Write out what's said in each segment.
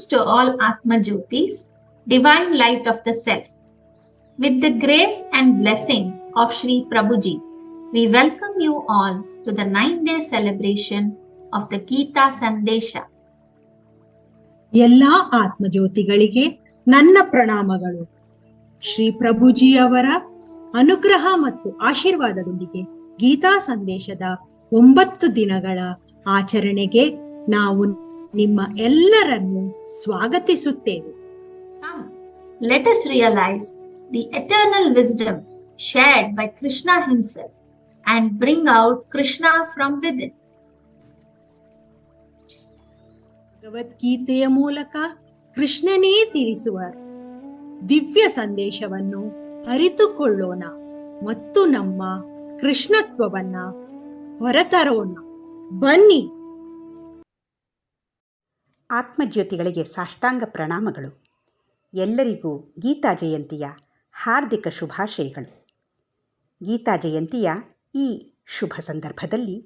to all Atma Jyotis, divine light of the self. With the grace and blessings of Sri Prabhuji, we welcome you all to the 9-day celebration of the Gita Sandesha. ಎಲ್ಲಾ ಆತ್ಮಜ್ಯೋತಿಗಳಿಗೆ ನನ್ನ ಪ್ರಣಾಮಗಳು. ಶ್ರೀ ಪ್ರಭುಜಿಯವರ ಅನುಗ್ರಹ ಮತ್ತು ಆಶೀರ್ವಾದದೊಂದಿಗೆ ಗೀತಾ ಸಂದೇಶದ 9 ದಿನಗಳ ಆಚರಣೆಗೆ ನಾವು ನಿಮ್ಮ ಎಲ್ಲರನ್ನು ಸ್ವಾಗತಿಸುತ್ತೇವೆ. Let us realize the eternal wisdom shared by Krishna himself and bring out Krishna from within. ಭಗವದ್ಗೀತೆಯ ಮೂಲಕ ಕೃಷ್ಣನೇ ತಿಳಿಸುವ ದಿವ್ಯ ಸಂದೇಶವನ್ನು ಅರಿತುಕೊಳ್ಳೋಣ ಮತ್ತು ನಮ್ಮ ಕೃಷ್ಣತ್ವವನ್ನ ಹೊರತರೋಣ. ಬನ್ನಿ. ಆತ್ಮಜ್ಯೋತಿಗಳಿಗೆ ಸಾಷ್ಟಾಂಗ ಪ್ರಣಾಮಗಳು. ಎಲ್ಲರಿಗೂ ಗೀತಾ ಜಯಂತಿಯ ಹಾರ್ದಿಕ ಶುಭಾಶಯಗಳು. ಗೀತಾ ಜಯಂತಿಯ ಈ ಶುಭ ಸಂದರ್ಭದಲ್ಲಿ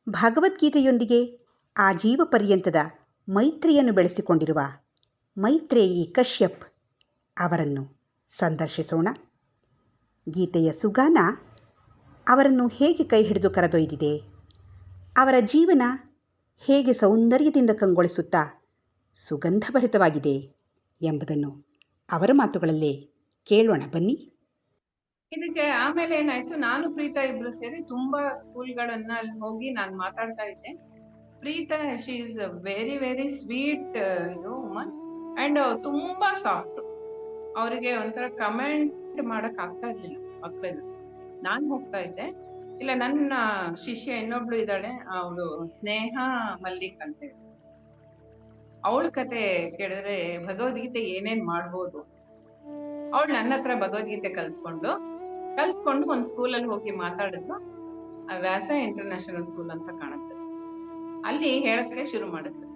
ಭಗವದ್ಗೀತೆಯೊಂದಿಗೆ ಆಜೀವ ಪರ್ಯಂತದ ಮೈತ್ರಿಯನ್ನು ಬೆಳೆಸಿಕೊಂಡಿರುವ ಮೈತ್ರೇಯಿ ಕಶ್ಯಪ್ ಅವರನ್ನು ಸಂದರ್ಶಿಸೋಣ. ಗೀತೆಯ ಸುಗಾನ ಅವರನ್ನು ಹೇಗೆ ಕೈ ಹಿಡಿದು ಕರೆದೊಯ್ದಿದೆ, ಅವರ ಜೀವನ ಹೇಗೆ ಸೌಂದರ್ಯದಿಂದ ಕಂಗೊಳಿಸುತ್ತಾ ಸುಗಂಧಭರಿತವಾಗಿದೆ ಎಂಬುದನ್ನು ಅವರ ಮಾತುಗಳಲ್ಲೇ ಕೇಳೋಣ ಬನ್ನಿ. ಇದಕ್ಕೆ ಆಮೇಲೆ ಏನಾಯ್ತು, ನಾನು ಪ್ರೀತಾ ಇಬ್ರು ಸೇರಿ ತುಂಬಾ ಸ್ಕೂಲ್ಗಳನ್ನ ಅಲ್ಲಿ ಹೋಗಿ ನಾನು ಮಾತಾಡ್ತಾ ಇದ್ದೆ. Preetha she is very very sweet woman and ತುಂಬಾ ಸಾಫ್ಟ್. ಅವರಿಗೆ ಒಂಥರ ಕಮೆಂಟ್ ಮಾಡಕ್ ಆಗ್ತಾ ಇರ್ಲಿಲ್ಲ ಮಕ್ಕಳನ್ನ. ನಾನ್ ಹೋಗ್ತಾ ಇದ್ದೆ, ಇಲ್ಲ ನನ್ನ ಶಿಷ್ಯ ಇನ್ನೊಬ್ಳು ಇದ್ದಾಳೆ, ಅವಳು ಸ್ನೇಹ ಮಲ್ಲಿಕ್ ಅಂತ ಹೇಳಿ, ಅವಳ ಕತೆ ಕೇಳಿದ್ರೆ ಭಗವದ್ಗೀತೆ ಏನೇನ್ ಮಾಡ್ಬೋದು. ಅವಳು ನನ್ನ ಹತ್ರ ಭಗವದ್ಗೀತೆ ಕಲ್ತ್ಕೊಂಡು ಒಂದ್ ಸ್ಕೂಲಲ್ಲಿ ಹೋಗಿ ಮಾತಾಡಿದ್ಲು. ವ್ಯಾಸ ಇಂಟರ್ನ್ಯಾಷನಲ್ ಸ್ಕೂಲ್ ಅಂತ ಕಾಣುತ್ತೆ. ಅಲ್ಲಿ ಹೇಳಕ್ಕೆ ಶುರು ಮಾಡಿದ್ರು.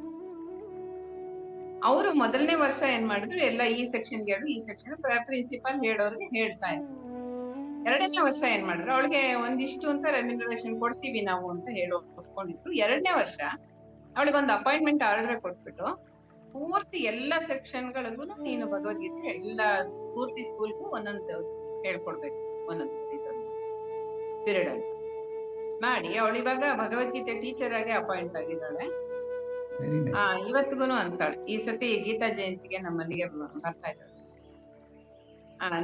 ಅವರು ಮೊದಲನೇ ವರ್ಷ ಏನ್ ಮಾಡಿದ್ರು, ಎಲ್ಲ ಈ ಸೆಕ್ಷನ್ ಹೇಳು, ಈ ಸೆಕ್ಷನ್ ಪ್ರಿನ್ಸಿಪಲ್ ಹೇಳೋರ್ಗೆ ಹೇಳ್ತಾ ಇದ್ರು. 2ನೇ ವರ್ಷ ಏನ್ ಮಾಡಿದ್ರು, ಅವಳಿಗೆ ಒಂದಿಷ್ಟು ಅಂತ ರೆಮ್ಯುನರೇಷನ್ ಕೊಡ್ತೀವಿ ನಾವು ಅಂತ ಹೇಳೋ ಒಪ್ಕೊಂಡಿದ್ರು. 2ನೇ ವರ್ಷ ಅವಳಿಗೆ ಒಂದು ಅಪಾಯಿಂಟ್ಮೆಂಟ್ ಆರ್ಡರ್ ಕೊಟ್ಬಿಟ್ಟು ಪೂರ್ತಿ ಎಲ್ಲ ಸೆಕ್ಷನ್ಗಳಿಗೂ ನೀನು ಭಗವದ್ಗೀತೆ ಎಲ್ಲ ಪೂರ್ತಿ ಸ್ಕೂಲ್ಗೂ ಒಂದೊಂದು ಹೇಳ್ಕೊಡ್ಬೇಕು, ಒಂದೊಂದು ಪೀರಿಯಡ್ ಅಂತ ಮಾಡಿ ಅವಳು ಇವಾಗ ಭಗವದ್ಗೀತೆ ಟೀಚರ್ ಆಗಿ ಅಪಾಯಿಂಟ್ ಆಗಿದ್ದಾಳೆ. ಇವತ್ತಿಗೂ ಅಂತಾಳೆ, ಈ ಸತಿ ಗೀತಾ ಜಯಂತಿಗೆ ನಮ್ಮಲ್ಲಿಗೆ ಬರ್ತಾ ಇದ್ದಾಳೆ.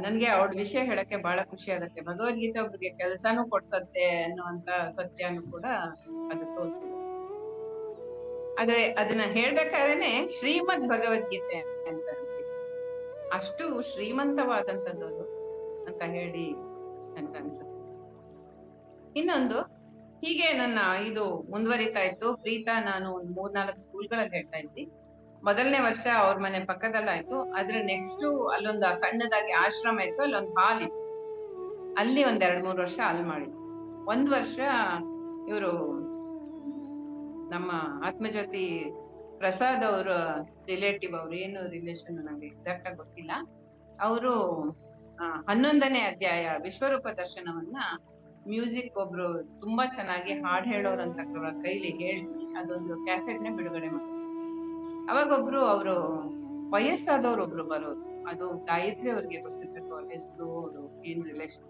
ನನ್ಗೆ ಅವಳ ವಿಷಯ ಹೇಳಕ್ಕೆ ಬಹಳ ಖುಷಿ ಆಗುತ್ತೆ. ಭಗವದ್ಗೀತೆ ಒಬ್ರಿಗೆ ಕೆಲ್ಸಾನು ಕೊಡ್ಸತ್ತೆ ಅನ್ನುವಂತ ಸತ್ಯನು ಕೂಡ ಅದು ತೋರಿಸಿದೆ. ಆದ್ರೆ ಅದನ್ನ ಹೇಳ್ಬೇಕಾದ್ರೇನೆ ಶ್ರೀಮದ್ ಭಗವದ್ಗೀತೆ ಅಂತ ಅಷ್ಟು ಶ್ರೀಮಂತವಾದಂಥದ್ದು ಅಂತ ಹೇಳಿ ನನ್ಗೆ ಅನ್ಸುತ್ತೆ. ಇನ್ನೊಂದು, ಹೀಗೆ ನನ್ನ ಇದು ಮುಂದುವರಿತಾ ಇತ್ತು. ಪ್ರೀತಾ ನಾನು ಒಂದು 3-4 ಸ್ಕೂಲ್ಗಳಲ್ಲಿ ಹೇಳ್ತಾ ಇದ್ವಿ. ಮೊದಲನೇ ವರ್ಷ ಅವ್ರ ಮನೆ ಪಕ್ಕದಲ್ಲಾಯ್ತು. ಅದ್ರ ನೆಕ್ಸ್ಟ್ ಅಲ್ಲೊಂದು ಸಣ್ಣದಾಗಿ ಆಶ್ರಮ ಇತ್ತು, ಅಲ್ಲೊಂದು ಹಾಲ್ ಇತ್ತು. ಅಲ್ಲಿ ಒಂದ್ 2-3 ವರ್ಷ ಅಲ್ಲಿ ಮಾಡಿದ್ವಿ. 1 ವರ್ಷ ಇವರು ನಮ್ಮ ಆತ್ಮಜ್ಯೋತಿ ಪ್ರಸಾದ್ ಅವ್ರ ರಿಲೇಟಿವ್, ಅವ್ರು ಏನು ರಿಲೇಷನ್ ನಂಗೆ ಎಕ್ಸಾಕ್ಟ್ ಆಗಿ ಗೊತ್ತಿಲ್ಲ, ಅವರು 11ನೇ ಅಧ್ಯಾಯ ವಿಶ್ವರೂಪ ದರ್ಶನವನ್ನ ಮ್ಯೂಸಿಕ್ ಒಬ್ರು ತುಂಬಾ ಚೆನ್ನಾಗಿ ಹಾಡ್ ಹೇಳೋರಂತ ಕೈಲಿ ಹೇಳಿಸಿ ಅದೊಂದು ಕ್ಯಾಸೆಟ್ ನ ಬಿಡುಗಡೆ ಮಾಡಿದ್ರು. ಅವಾಗ ಒಬ್ರು ಅವರು ವಯಸ್ಸಾದವ್ರು ಒಬ್ರು ಬರೋರು, ಅದು ಗಾಯತ್ರಿ ಅವ್ರಿಗೆ ಗೊತ್ತಿರ್ಬೇಕು ಅವ್ರ ಹೆಸರು, ಅವರು ಏನ್ ರಿಲೇಷನ್.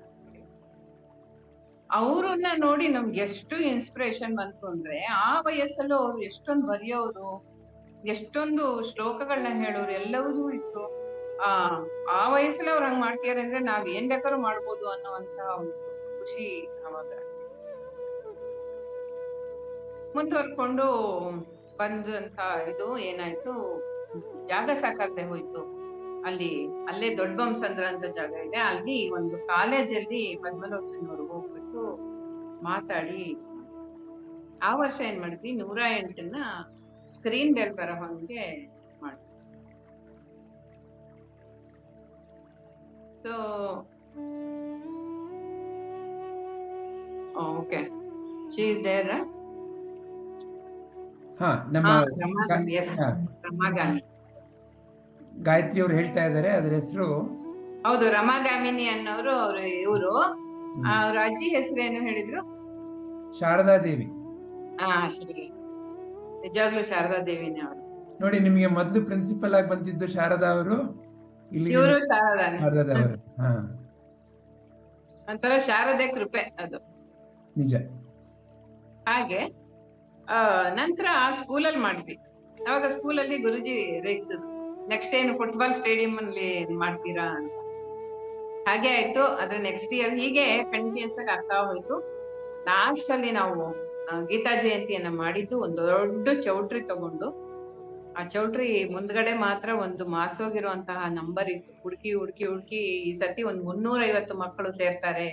ಅವ್ರನ್ನ ನೋಡಿ ನಮ್ಗೆ ಎಷ್ಟು ಇನ್ಸ್ಪಿರೇಷನ್ ಬಂತು ಅಂದ್ರೆ, ಆ ವಯಸ್ಸಲ್ಲೂ ಅವ್ರು ಎಷ್ಟೊಂದು ಬರೆಯೋರು, ಎಷ್ಟೊಂದು ಶ್ಲೋಕಗಳನ್ನ ಹೇಳೋರು ಎಲ್ಲವೂ ಇತ್ತು. ಆ ವಯಸ್ಸಲ್ಲಿ ಅವ್ರು ಹಂಗ್ ಮಾಡ್ತಿದಾರೆ ಅಂದ್ರೆ ನಾವ್ ಏನ್ ಬೇಕಾದ್ರೂ ಮಾಡ್ಬೋದು ಅನ್ನೋಂತ ಒಂದು ಖುಷಿ ಅವಾಗ. ಮುಂದುವರ್ಕೊಂಡು ಬಂದಂತ ಇದು ಏನಾಯ್ತು, ಜಾಗ ಸಾಕಾಗದೆ ಹೋಯ್ತು. ಅಲ್ಲೇ ದೊಡ್ಡ ಬಂಸಂದ್ರ ಅಂತ ಜಾಗ ಇದೆ, ಅಲ್ಲಿ ಒಂದು ಕಾಲೇಜಲ್ಲಿ ಪದ್ಮಲೋಚನ್ ಅವ್ರು ಹೋಗ್ಬಿಟ್ಟು ಮಾತಾಡಿ ಆ ವರ್ಷ ಏನ್ ಮಾಡಿದ್ವಿ, 108ನ್ನ ಸ್ಕ್ರೀನ್ ಮೇಲೆ ಬರೋ ಹಂಗೆ ಮಾಡಿದ್ವಿ. So okay, she is there. ರಮಾಗಾಮಿ ಗಾಯತ್ರಿ ಅವ್ರು ಹೇಳ್ತಾ ಇದ್ದಾರೆ, ಅದ್ರ ಹೆಸರು. ಹೌದು, ರಮಾಗಾಮಿನಿ ಅನ್ನೋರು. ಇವರು ಅವ್ರ ಅಜ್ಜಿ ಹೆಸರೇನು ಹೇಳಿದ್ರು? ಶಾರದಾ ದೇವಿ. ನಿಜವಾಗ್ಲೂ ಶಾರದಾ ದೇವಿನೇ ಅವರು. ನೋಡಿ, ನಿಮಗೆ ಮೊದಲು ಪ್ರಿನ್ಸಿಪಲ್ ಆಗಿ ಬಂದಿದ್ದು ಶಾರದಾ ಅವರು, ಇಲ್ಲಿ ಇವರು ಶಾರದಾನೆ. ಶಾರದಾ ಅವರು. ಹಾ, ಒಂಥರ ಶಾರದೆ ಕೃಪೆ ಅದು. ನಿಜ. ಹಾಗೆ ನಂತರ ಸ್ಕೂಲಲ್ಲಿ ಮಾಡಿದ್ವಿ. ಅವಾಗ ಸ್ಕೂಲಲ್ಲಿ ಗುರುಜಿ ರೇಗಿಸಿದ್ರು, ನೆಕ್ಸ್ಟ್ ಏನು ಫುಟ್ಬಾಲ್ ಸ್ಟೇಡಿಯಂ ಅಲ್ಲಿ ಮಾಡ್ತೀರಾ ಅಂತ. ಹಾಗೆ ಆಯ್ತು. ಅದ್ರ ನೆಕ್ಸ್ಟ್ ಇಯರ್ ಹೀಗೆ ಕಂಟಿನ್ಯೂಸ್ ಆಗಿ ಆಗ್ತಾ ಹೋಯ್ತು. ಲಾಸ್ಟ್ ಅಲ್ಲಿ ನಾವು ಗೀತಾ ಜಯಂತಿಯನ್ನ ಮಾಡಿದ್ದು ಒಂದು ದೊಡ್ಡ ಚೌಟ್ರಿ ತಗೊಂಡು, ಆ ಚೌಟ್ರಿ ಮುಂದ್ಗಡೆ ಮಾತ್ರ ಒಂದು ಮಾಸೋಗಿರುವಂತಹ ನಂಬರ್ ಇತ್ತು. ಹುಡುಕಿ ಹುಡುಕಿ ಹುಡುಕಿ ಈ ಸತಿ ಒಂದು 350 ಮಕ್ಕಳು ಸೇರ್ತಾರೆ.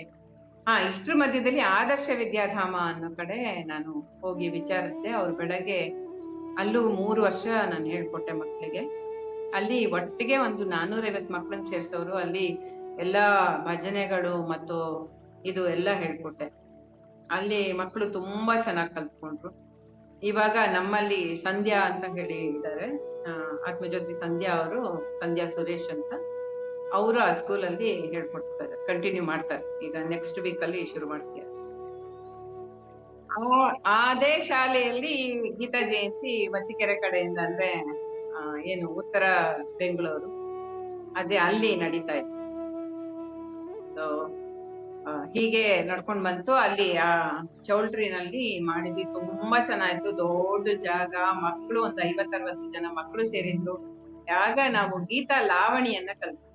ಇಷ್ಟ್ರ ಮಧ್ಯದಲ್ಲಿ ಆದರ್ಶ ವಿದ್ಯಾಧಾಮ ಅನ್ನೋ ಕಡೆ ನಾನು ಹೋಗಿ ವಿಚಾರಿಸಿದೆ. ಅವ್ರು ಬೆಳಗ್ಗೆ ಅಲ್ಲೂ 3 ವರ್ಷ ನಾನು ಹೇಳ್ಕೊಟ್ಟೆ ಮಕ್ಕಳಿಗೆ. ಅಲ್ಲಿ ಒಟ್ಟಿಗೆ ಒಂದು 450 ಮಕ್ಕಳನ್ನ ಸೇರ್ಸೋರು. ಅಲ್ಲಿ ಎಲ್ಲಾ ಭಜನೆಗಳು ಮತ್ತು ಇದು ಎಲ್ಲ ಹೇಳ್ಕೊಟ್ಟೆ. ಅಲ್ಲಿ ಮಕ್ಕಳು ತುಂಬಾ ಚೆನ್ನಾಗಿ ಕಲ್ತ್ಕೊಂಡ್ರು. ಇವಾಗ ನಮ್ಮಲ್ಲಿ ಸಂಧ್ಯಾ ಅಂತ ಹೇಳಿ ಇದ್ದಾರೆ, ಆತ್ಮಜ್ಯೋತಿ ಸಂಧ್ಯಾ ಅವರು, ಸಂಧ್ಯಾ ಸುರೇಶ್ ಅಂತ, ಅವರು ಆ ಸ್ಕೂಲಲ್ಲಿ ಹೇಳ್ಕೊಡ್ತಾರೆ, ಕಂಟಿನ್ಯೂ ಮಾಡ್ತಾರೆ. ಈಗ ನೆಕ್ಸ್ಟ್ ವೀಕ್ ಅಲ್ಲಿ ಶುರು ಮಾಡ್ತಾರೆ. ಅದೇ ಶಾಲೆಯಲ್ಲಿ ಗೀತಾ ಜಯಂತಿ ಮತ್ತಿಕೆರೆ ಕಡೆಯಿಂದ, ಅಂದ್ರೆ ಏನು ಉತ್ತರ ಬೆಂಗಳೂರು, ಅದೇ ಅಲ್ಲಿ ನಡೀತಾ ಇತ್ತು. ಸೊ ಹೀಗೆ ನಡ್ಕೊಂಡ್ ಬಂತು. ಅಲ್ಲಿ ಆ ಚೌಲ್ಟ್ರಿನಲ್ಲಿ ಮಾಡಿದ್ವಿ. ತುಂಬಾ ಚೆನ್ನಾಯ್ತು. ದೊಡ್ಡ ಜಾಗ, ಮಕ್ಕಳು ಒಂದು 50-60 ಜನ ಮಕ್ಕಳು ಸೇರಿದ್ರು. ಆಗ ನಾವು ಗೀತಾ ಲಾವಣಿಯನ್ನ ಕಲ್ತು.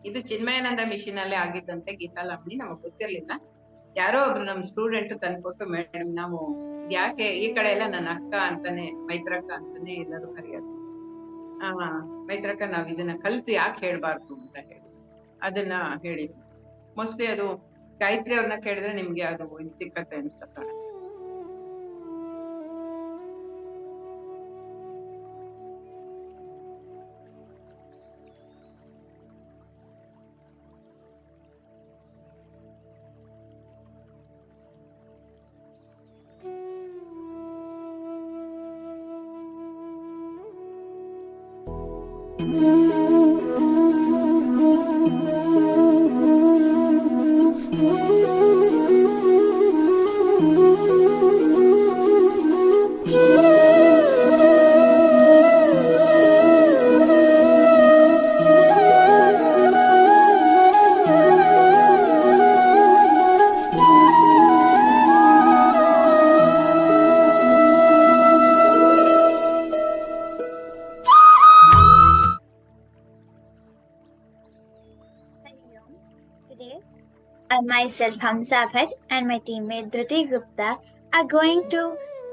ಇದು ಚಿನ್ಮಯಾನಂದ ಮಿಷನ್ ಅಲ್ಲೇ ಆಗಿದ್ದಂತೆ ಗೀತಾ ಲಾವಣಿ. ನಮಗ್ ಗೊತ್ತಿರ್ಲಿಲ್ಲ. ಯಾರೋ ಒಬ್ರು ನಮ್ ಸ್ಟೂಡೆಂಟ್ ತಂದ್ಕೊಟ್ಟು, ಮೇಡಮ್ ನಾವು ಯಾಕೆ ಈ ಕಡೆ ಎಲ್ಲ ನನ್ನ ಅಕ್ಕ ಅಂತಾನೆ, ಮೈತ್ರಕ್ಕ ಅಂತಾನೆ ಎಲ್ಲರೂ ಕರೆಯೋದು. ಮೈತ್ರಕ್ಕ, ನಾವ್ ಇದನ್ನ ಕಲ್ತು ಯಾಕೆ ಹೇಳ್ಬಾರ್ದು ಅಂತ ಹೇಳಿ ಅದನ್ನ ಹೇಳಿದ್ವಿ. ಮೋಸ್ಟ್ಲಿ ಅದು ಗಾಯತ್ರಿ ಅವ್ರನ್ನ ಕೇಳಿದ್ರೆ ನಿಮ್ಗೆ ಅದು ಸಿಕ್ಕತ್ತೆ ಅಂತ ಕಾಣುತ್ತೆ. Myself Hamza Bhatt and my teammate Dhriti Gupta are going to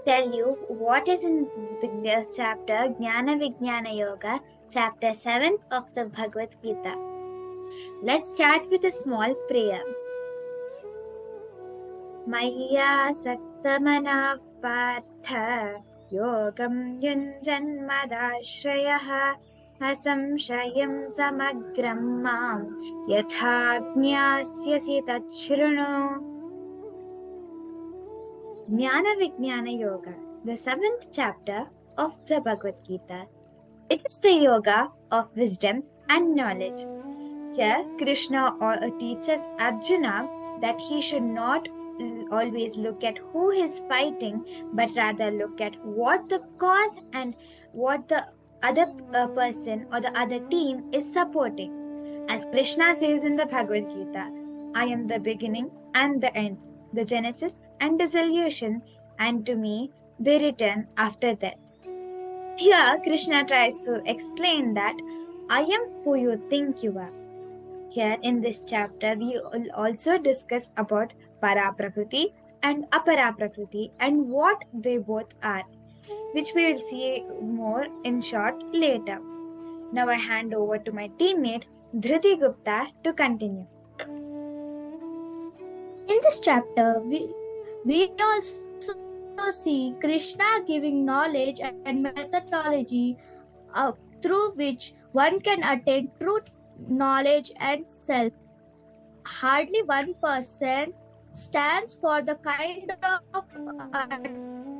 tell you what is in the chapter Jnana Vijnana Yoga, chapter 7 of the Bhagavad Gita. Let's start with a small prayer. Maya Saktamana Partha Yogam Yunjan Madashrayah Asamshayam Samagram Mam Yatha Jnasyasi Tachrunu. Jnana Vijnana Yoga, the 7th chapter of the Bhagavad Gita. It is the yoga of wisdom and knowledge. Here, Krishna teaches Arjuna that he should not always look at who is fighting, but rather look at what the cause and what the other person or the other team is supporting. As Krishna says in the Bhagavad Gita, I am the beginning and the end, the genesis and dissolution, and to me they return after death. Here Krishna tries to explain that I am who you think you are. Here in this chapter we will also discuss about Para-prakriti and Apara-prakriti and what they both are, which we will see more in short later. Now I hand over to my teammate Dhriti Gupta to continue. In this chapter, we also see Krishna giving knowledge and methodology through which one can attain truth, knowledge and self. Hardly one person stands for the kind of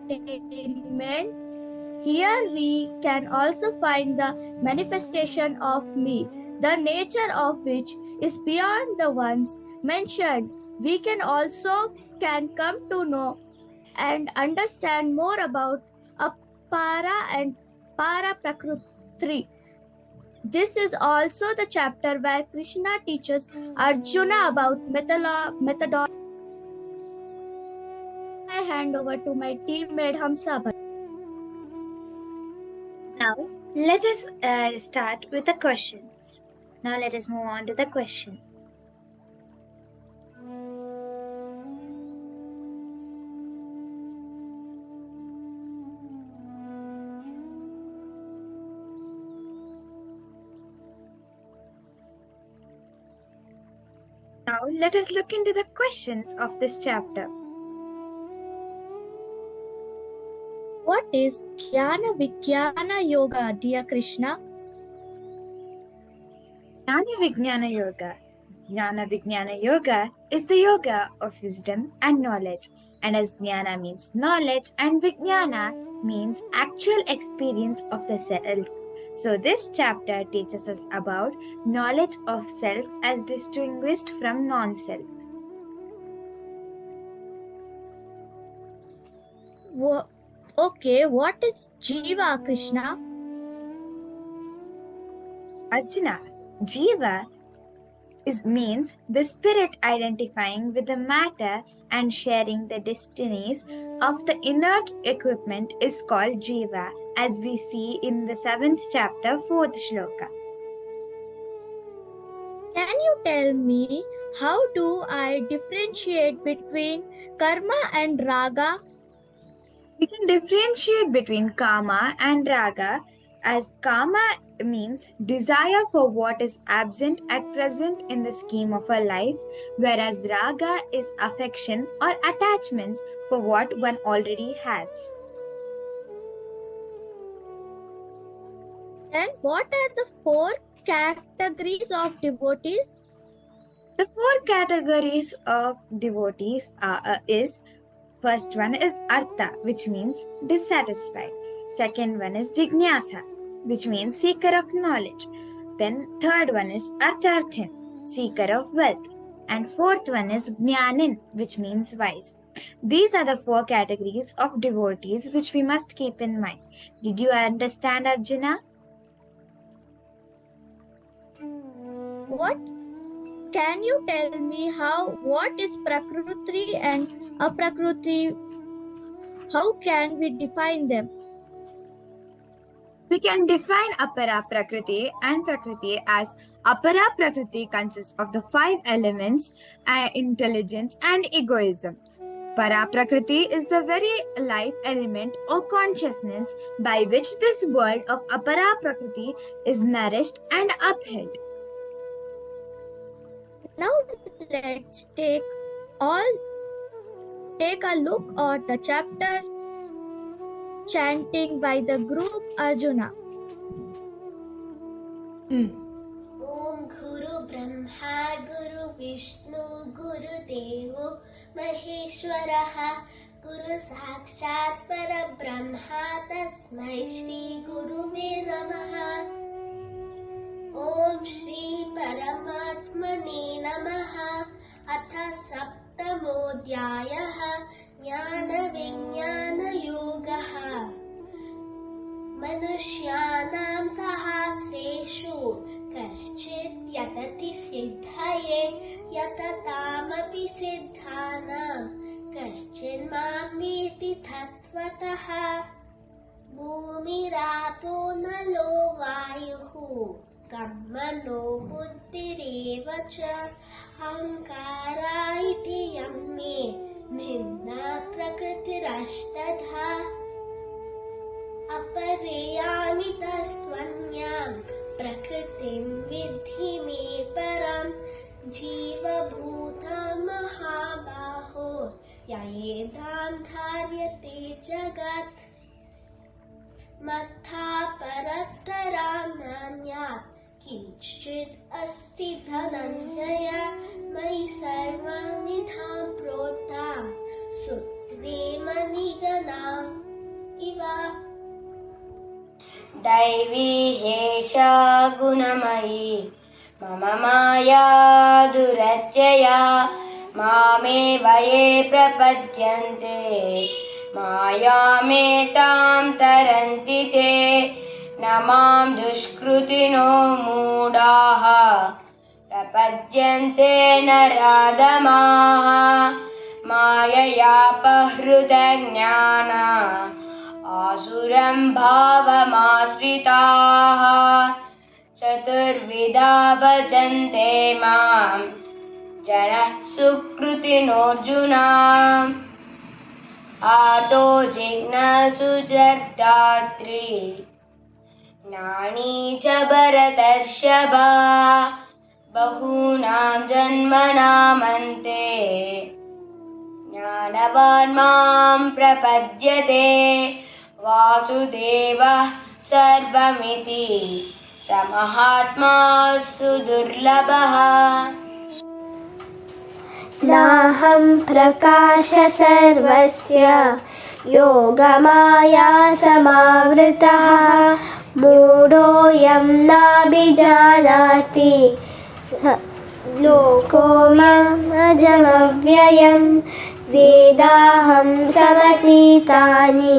attainment. Here we can also find the manifestation of me, the nature of which is beyond the ones mentioned. We can come to know and understand more about Apara and para prakriti. This is also the chapter where Krishna teaches Arjuna about methodology. I hand over to my teammate Hamsa. Now, let us start with the questions. Now, let us move on to the question. Now, let us look into the questions of this chapter. What is Jnana Vijnana Yoga, dear Krishna? Jnana Vijnana Yoga. Jnana Vijnana Yoga is the yoga of wisdom and knowledge. And as Jnana means knowledge and Vijnana means actual experience of the self. So this chapter teaches us about knowledge of self as distinguished from non-self. Okay, what is Jiva, Krishna? Arjuna, Jiva means the spirit identifying with the matter and sharing the destinies of the inert equipment is called Jiva, as we see in the 7th chapter, 4th shloka. Can you tell me how do I differentiate between karma and raga? We can differentiate between kama and raga, as kama means desire for what is absent at present in the scheme of our life, whereas raga is affection or attachments for what one already has. Then what are the 4 categories of devotees? The 4 categories of devotees is first one is artha, which means dissatisfied. Second one is jnana, which means seeker of knowledge. Then third one is artharthin, seeker of wealth. And fourth one is jnanin, which means wise. These are the 4 categories of devotees which we must keep in mind. Did you understand, Arjuna? What? Can you tell me what is prakriti and aprakriti? How can we define them? We can define apara prakriti and prakriti as apara prakriti consists of the 5 elements, intelligence and egoism. Para prakriti is the very life element or consciousness by which this world of apara prakriti is nourished and upheld. Now let's take a look at the chapter chanting by the group Arjuna. Om Guru Brahma Guru Vishnu Guru Devo Maheshwaraha Guru Sakshat Para Brahma Tasmai Shri Guruve Namaha. Om Shri Paramatmane Namaha. Atha Saptamodhyayah Jnana Vijnana Yogaha. Manushyanam sahasreshu kaschit yatati siddhaye yatatamapi siddhanam kaschin mamiti tattvataha. Bhumirapo nalo vayuhu kammano buddhirevacha ahankara iti yamme minna prakritirashtadha. Apareyamitastvanyam prakritim vidhi me param jiva bhuta mahabaho yayedam dharyate jagat matha paraktaram nanyat kinchit asti dhananjaya mai sarvam vidham protam sutre maniganam iva. दैवी हेषा गुणमयी मम माया दुरत्यया मामे वये प्रपद्यन्ते मायामेतां तरन्ति ते न मां दुष्कृतिनो मूढाः प्रपद्यन्ते नराधमाः माययापहृतज्ञाना आसुरं भावमाश्रिताः चतुर्विधा भजन्ते मां जनः सुकृतिनोऽर्जुना आतो जिज्ञासुर्दात्री ज्ञानी च भरतर्षभ बहूनां जन्मनामन्ते ज्ञानवान् मां प्रपद्यते वासुदेवः सर्वमिति स महात्मा सुदुर्लभः नाहं प्रकाश सर्वस्य योगमाया समावृतः मूढोऽयं नाभिजानाति लोको मामजमव्ययं वेदाहं समतीतानि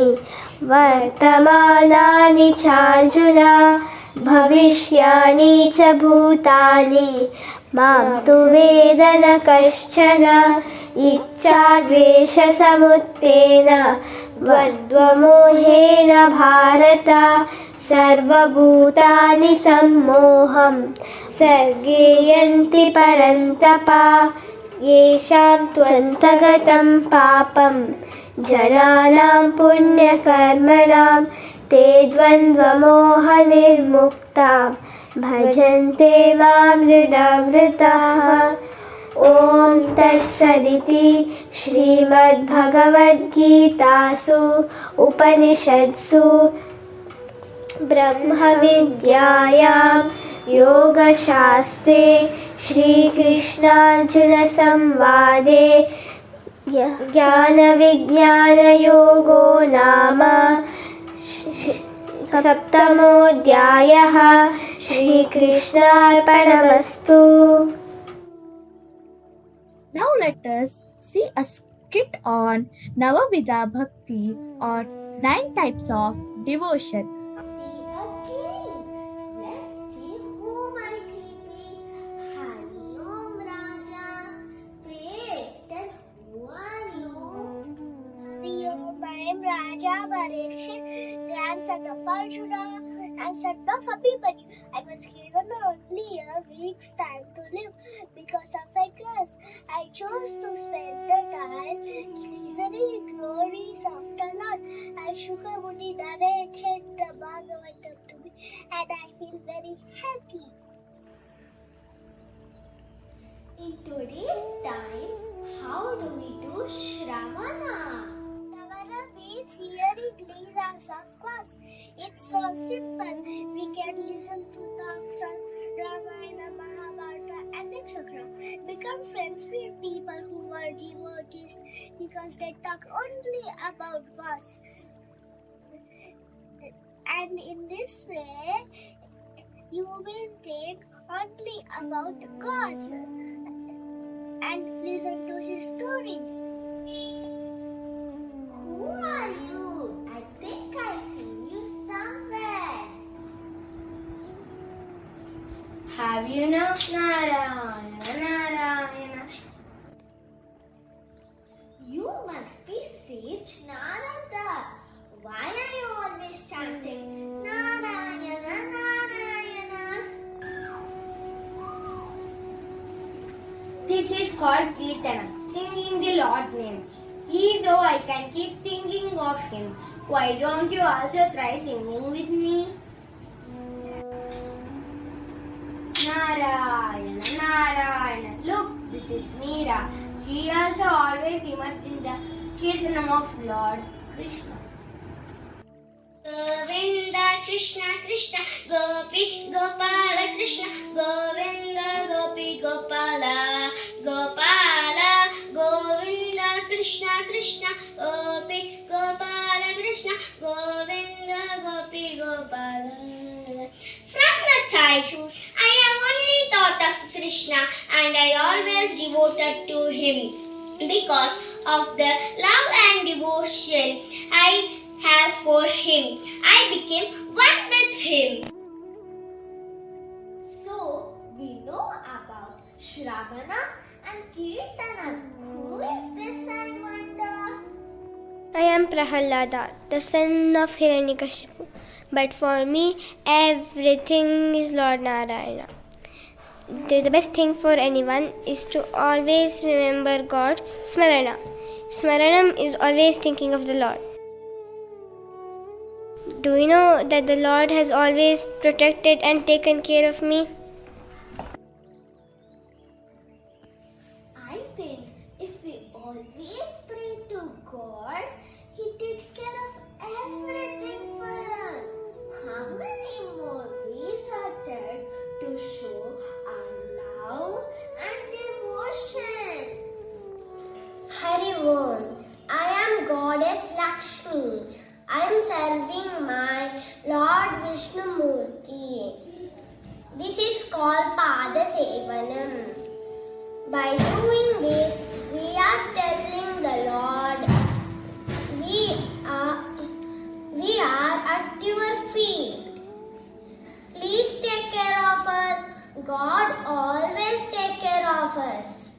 वर्तमानानि चार्जुन भविष्यानि च भूतानि मां तु वेद न कश्चन इच्छाद्वेषसमुत्थेन वद्वमोहेन भारत सर्वभूतानि सम्मोहं सर्गे यन्ति परन्तप येषां त्वन्तगतं पापं जनानां पुण्यकर्मणां ते द्वन्द्वमोहनिर्मुक्तां भजन्ते मां हृदयवृताः ॐ तत्सदिति श्रीमद्भगवद्गीतासु उपनिषत्सु ब्रह्मविद्यायां योगशास्त्रे श्रीकृष्णार्जुनसंवादे ज्ञानविज्ञानयोगो नाम सप्तमोऽध्यायः श्रीकृष्णार्पणमस्तु. Now let us see a skit on Navavidha Bhakti or 9 types of devotions. Let's see who Maithreyi be. Hari Om Raja. Pray, tell who are you? Hari Om, I am Raja Parikshit, grandson of Akshara and son of Abhimanyu. I was given only a week's time to live because of my curse. I chose to spend the time seasoning glories of the Lord. And Shukamuni narrated the Bhagavatam to me, and I feel very happy. In today's time, how do we do Shravana? Shravana means hearing leelas of gods. It's so simple. We can listen to talks on Ramayana, Mahabharata, and etc. Become friends with people who are devotees because they talk only about gods. And in this way, you will think only about gods and listen to his stories. Who are you? I think I've seen you somewhere. Have you known Narayana, Narayana? You must be sage Narada. Why are you always chanting Narayana, Narayana? This is called Kirtana, singing the Lord's name. So I can keep thinking of him. Why don't you also try singing with me? Narayana, Narayana. Look, this is Meera. She also always immersed in the Kirtanam of Lord Krishna. Govinda Krishna Krishna Gopi Gopala Krishna Govinda Gopi Gopala Gopala Govinda Krishna Krishna Gopi Gopala Krishna Govinda Gopi Gopala. From the childhood, I have only thought of Krishna and I always devoted to him because of the love and devotion I have for him. I became one with him. So, we know about Shravana and Kirtana. Who is this, I wonder? I am Prahalada, the son of Hiranyakashipu. But for me, everything is Lord Narayana. The best thing for anyone is to always remember God, Smarana. Smaranam is always thinking of the Lord. Do you know that the Lord has always protected and taken care of me? I think if we always pray to God, He takes care of everything for us. How many more ways are there to show our love and devotion? Hari Om. I am Goddess Lakshmi. I am serving my Lord Vishnu Murti. This is called Pada Sevanam. By doing this, we are telling the Lord, we are at your feet. Please take care of us. God always take care of us.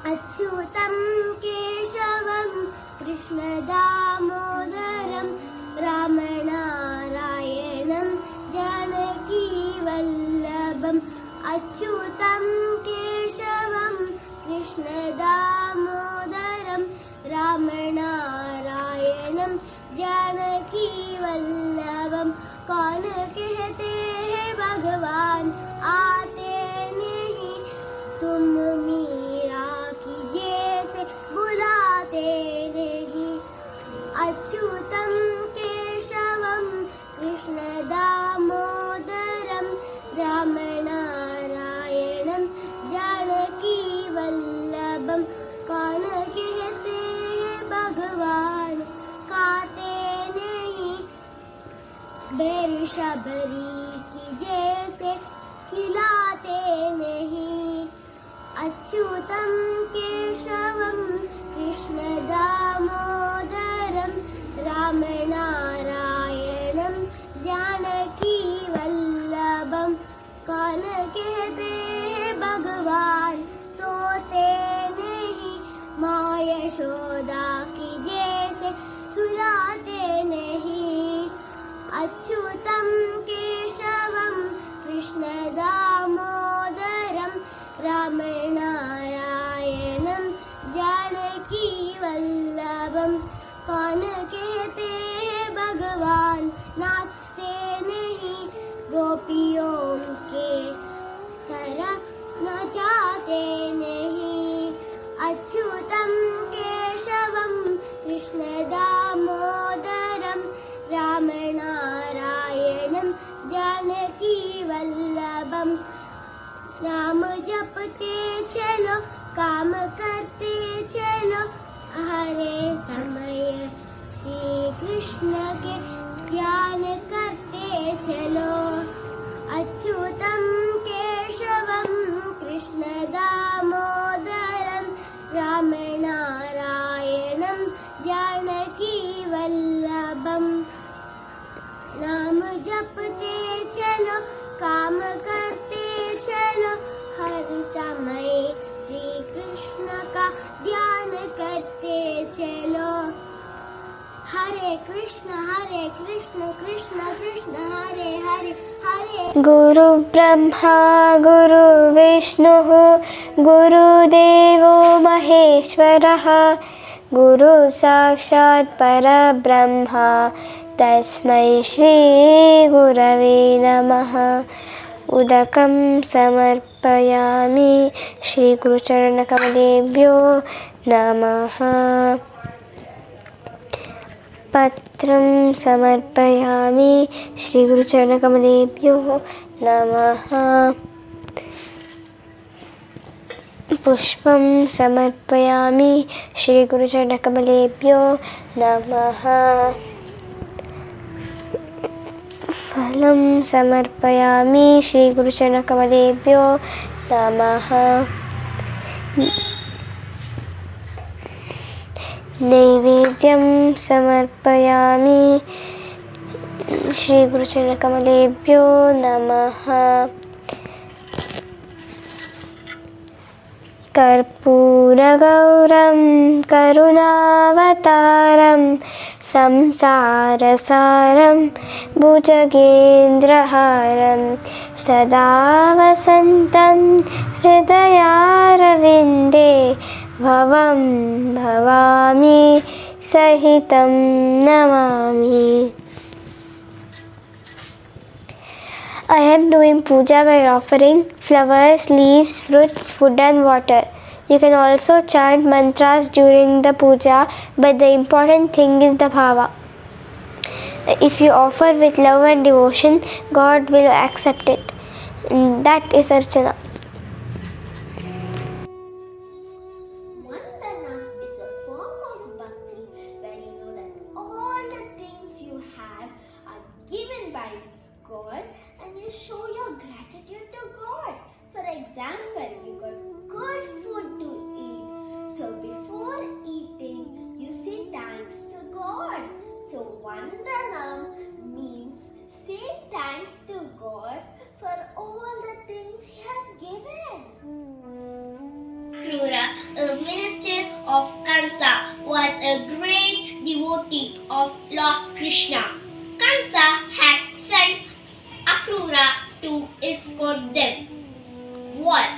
Achyutam Keshavam Krishna Damodaram Ramanarayanam Janaki Vallabham. Achyutam Keshavam Krishna Damodaram Ramanarayanam Janaki Vallabham. कौन कहते हैं भगवान आते नहीं, तुम मीरा की जैसे बुलाते नहीं. अच्युतम केशवम कृष्ण दामोदरम रामनारायणम जानकी वल्लभम. कौन कहते हैं भगवान खाते नहीं, बेर शबरी की जैसे खिलाते नहीं. अच्युतम केशवम कृष्ण दामोदरम रामनारायणम जानकी वल्लभम. कौन कहते हैं भगवान सोते नहीं, माँ यशोदा की जैसे सुलाते नहीं. अच्युतम केशवम कृष्ण दामोदरम रामनारायणम जानकी वल्लभम. कौन कहते हैं भगवान नाचते नहीं, गोपियों के तरह नचाते नहीं. अच्युतम केशवम कृष्ण दामोदरम रामनारायणम जानकी वल्लभम. नाम जपते चलो, काम करते चलो, हरे समय श्री कृष्ण के ध्यान करते चलो. अच्युतम केशवम कृष्ण दामोदरम रामनारायणम जानकी वल्लभम. नाम जपते चलो, काम करते चलो, हर समय श्री कृष्ण का ध्यान करते चलो. हरे कृष्ण कृष्ण कृष्ण हरे हरे, हरे. गुरु ब्रह्मा गुरु विष्णुः गुरुदेवो महेश्वरः. गुरु साक्षात् परब्रह्म तस्मै श्री गुरवे नमः. उदकं समर्पयामि श्री गुरुचरणकमलेभ्यो नमः. पत्रं समर्पयामि श्री गुरुचरणकमलेभ्यो नमः. पुष्पं समर्पयामि श्री गुरुचरणकमलेभ्यो नमः. फलं समर्पयामि श्री गुरुचरणकमलेभ्यो नमः. नैवेद्यं समर्पयामि श्रीगुरुचरणकमलेभ्यो नमः। कर्पूरगौरं करुणावतारं संसारसारं भुजगेन्द्रहारं सदा वसन्तं हृदयारविन्दे भवं भवामि सहितं Namami. I am doing puja by offering flowers, leaves, fruits, food and water. You can also chant mantras during the puja, but the important thing is the bhava. If you offer with love and devotion, God will accept it. That is Archana. Vandana is a form of bhakti where you know that all the things you have are given by God and you show your gratitude to God. For example, you got good food to eat. So before eating, you say thanks to God. So Vandanam means say thanks to God for all the things He has given. Akshara, a minister of Kansa, was a great devotee of Lord Krishna. Kansa had sent Akshara to escort them. Was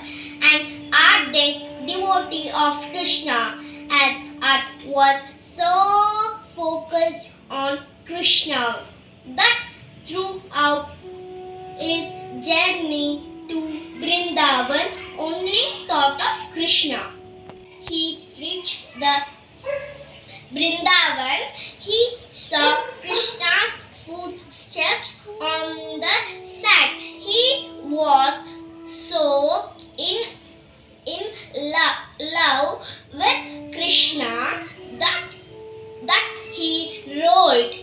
an ardent devotee of Krishna, as Art was so focused on Krishna that throughout his journey to Vrindavan only thought of Krishna. He reached the Vrindavan. He saw Krishna's footsteps on the sand. He was so in love with Krishna that he rolled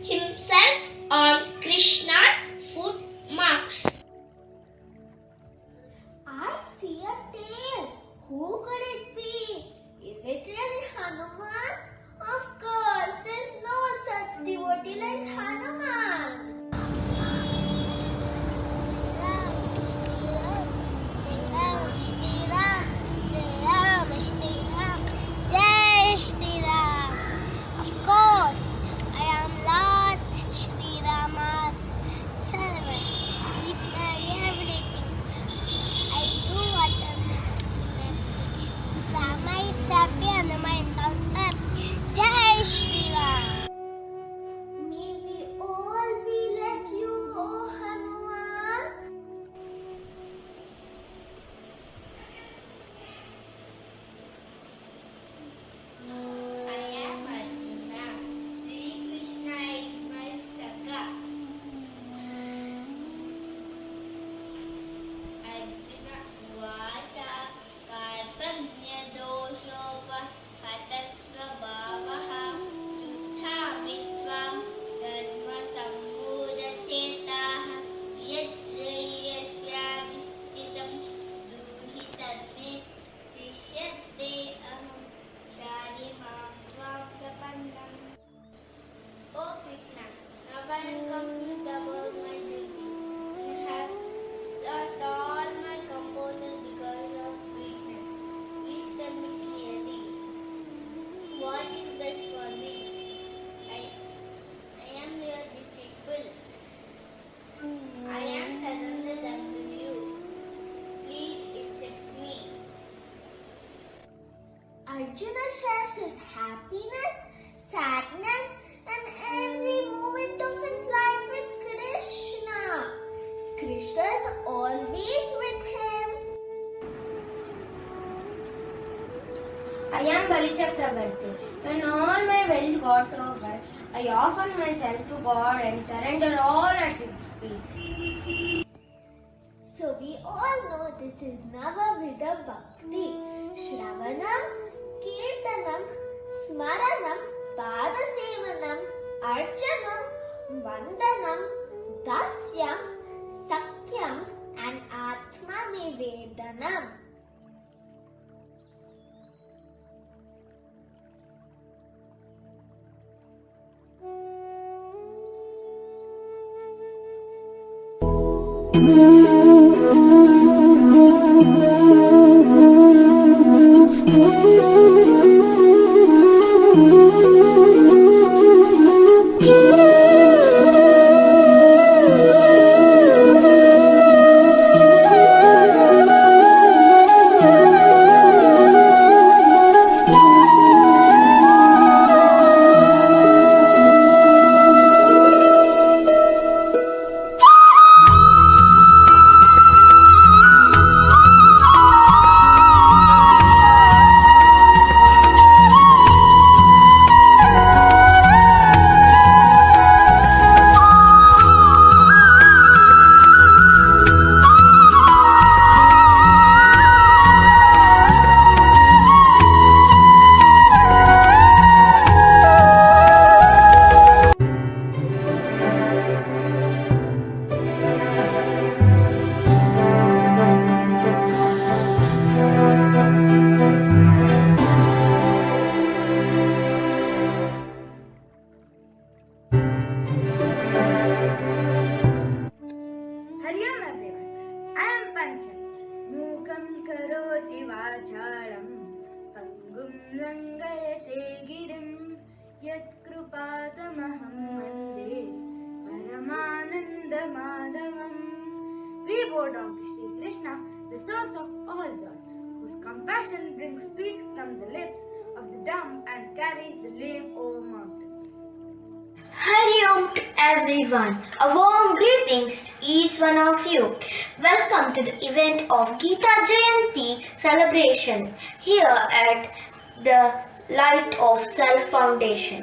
himself on Krishna's footmarks. I see a tail. Who could it be? Is it really Hanuman? Of course, there's no such devotee like Hanuman. Jai Shri Ram. Of course, I am Lord Shri Rama's servant. He's my everything. I do what Rama is happy and Rama is also happy. Jai Shri Ram. May we all be like you, O Hanuman. I am Arjuna. Sri Krishna is my Saka. Arjuna Vacha Karpanya Doshopa Hatasvabhavaha Yudha Vitvam Dharma Sammuda Chetaha Yatrayasya Nishtitam Duhi Tanme Sishyaste Aham Sharimam Tvam Prapannam. Oh Krishna, now I am confused about my duty and have lost all my composure because of weakness. Please tell me clearly what is best for me. I am your disciple. I am surrendered unto you. Please accept me. Arjuna shares his happiness, sadness, and every moment of his life with Krishna. Krishna is always with him. I am Bali Chakrabarti. When all my wealth got over, I offer myself to God and surrender all at His feet. So we all know this is Navavida Bhakti. Shravanam, Kirtanam, Smaranam, Padasevanam, Archanam, Vandanam, Dasyam, Sakyam and Atma Nivedanam. रङ्गयते गिरिं यत्कृपातमहं वन्दे परमानन्दमाधवम्. We bow down to Shri Krishna, the source of all joy, whose compassion brings speech from the lips of the dumb and carries the lame over mountains. Hari Om to everyone. A warm greetings to each one of you. Welcome to the event of Gita Jayanti celebration here at the Light of Self Foundation.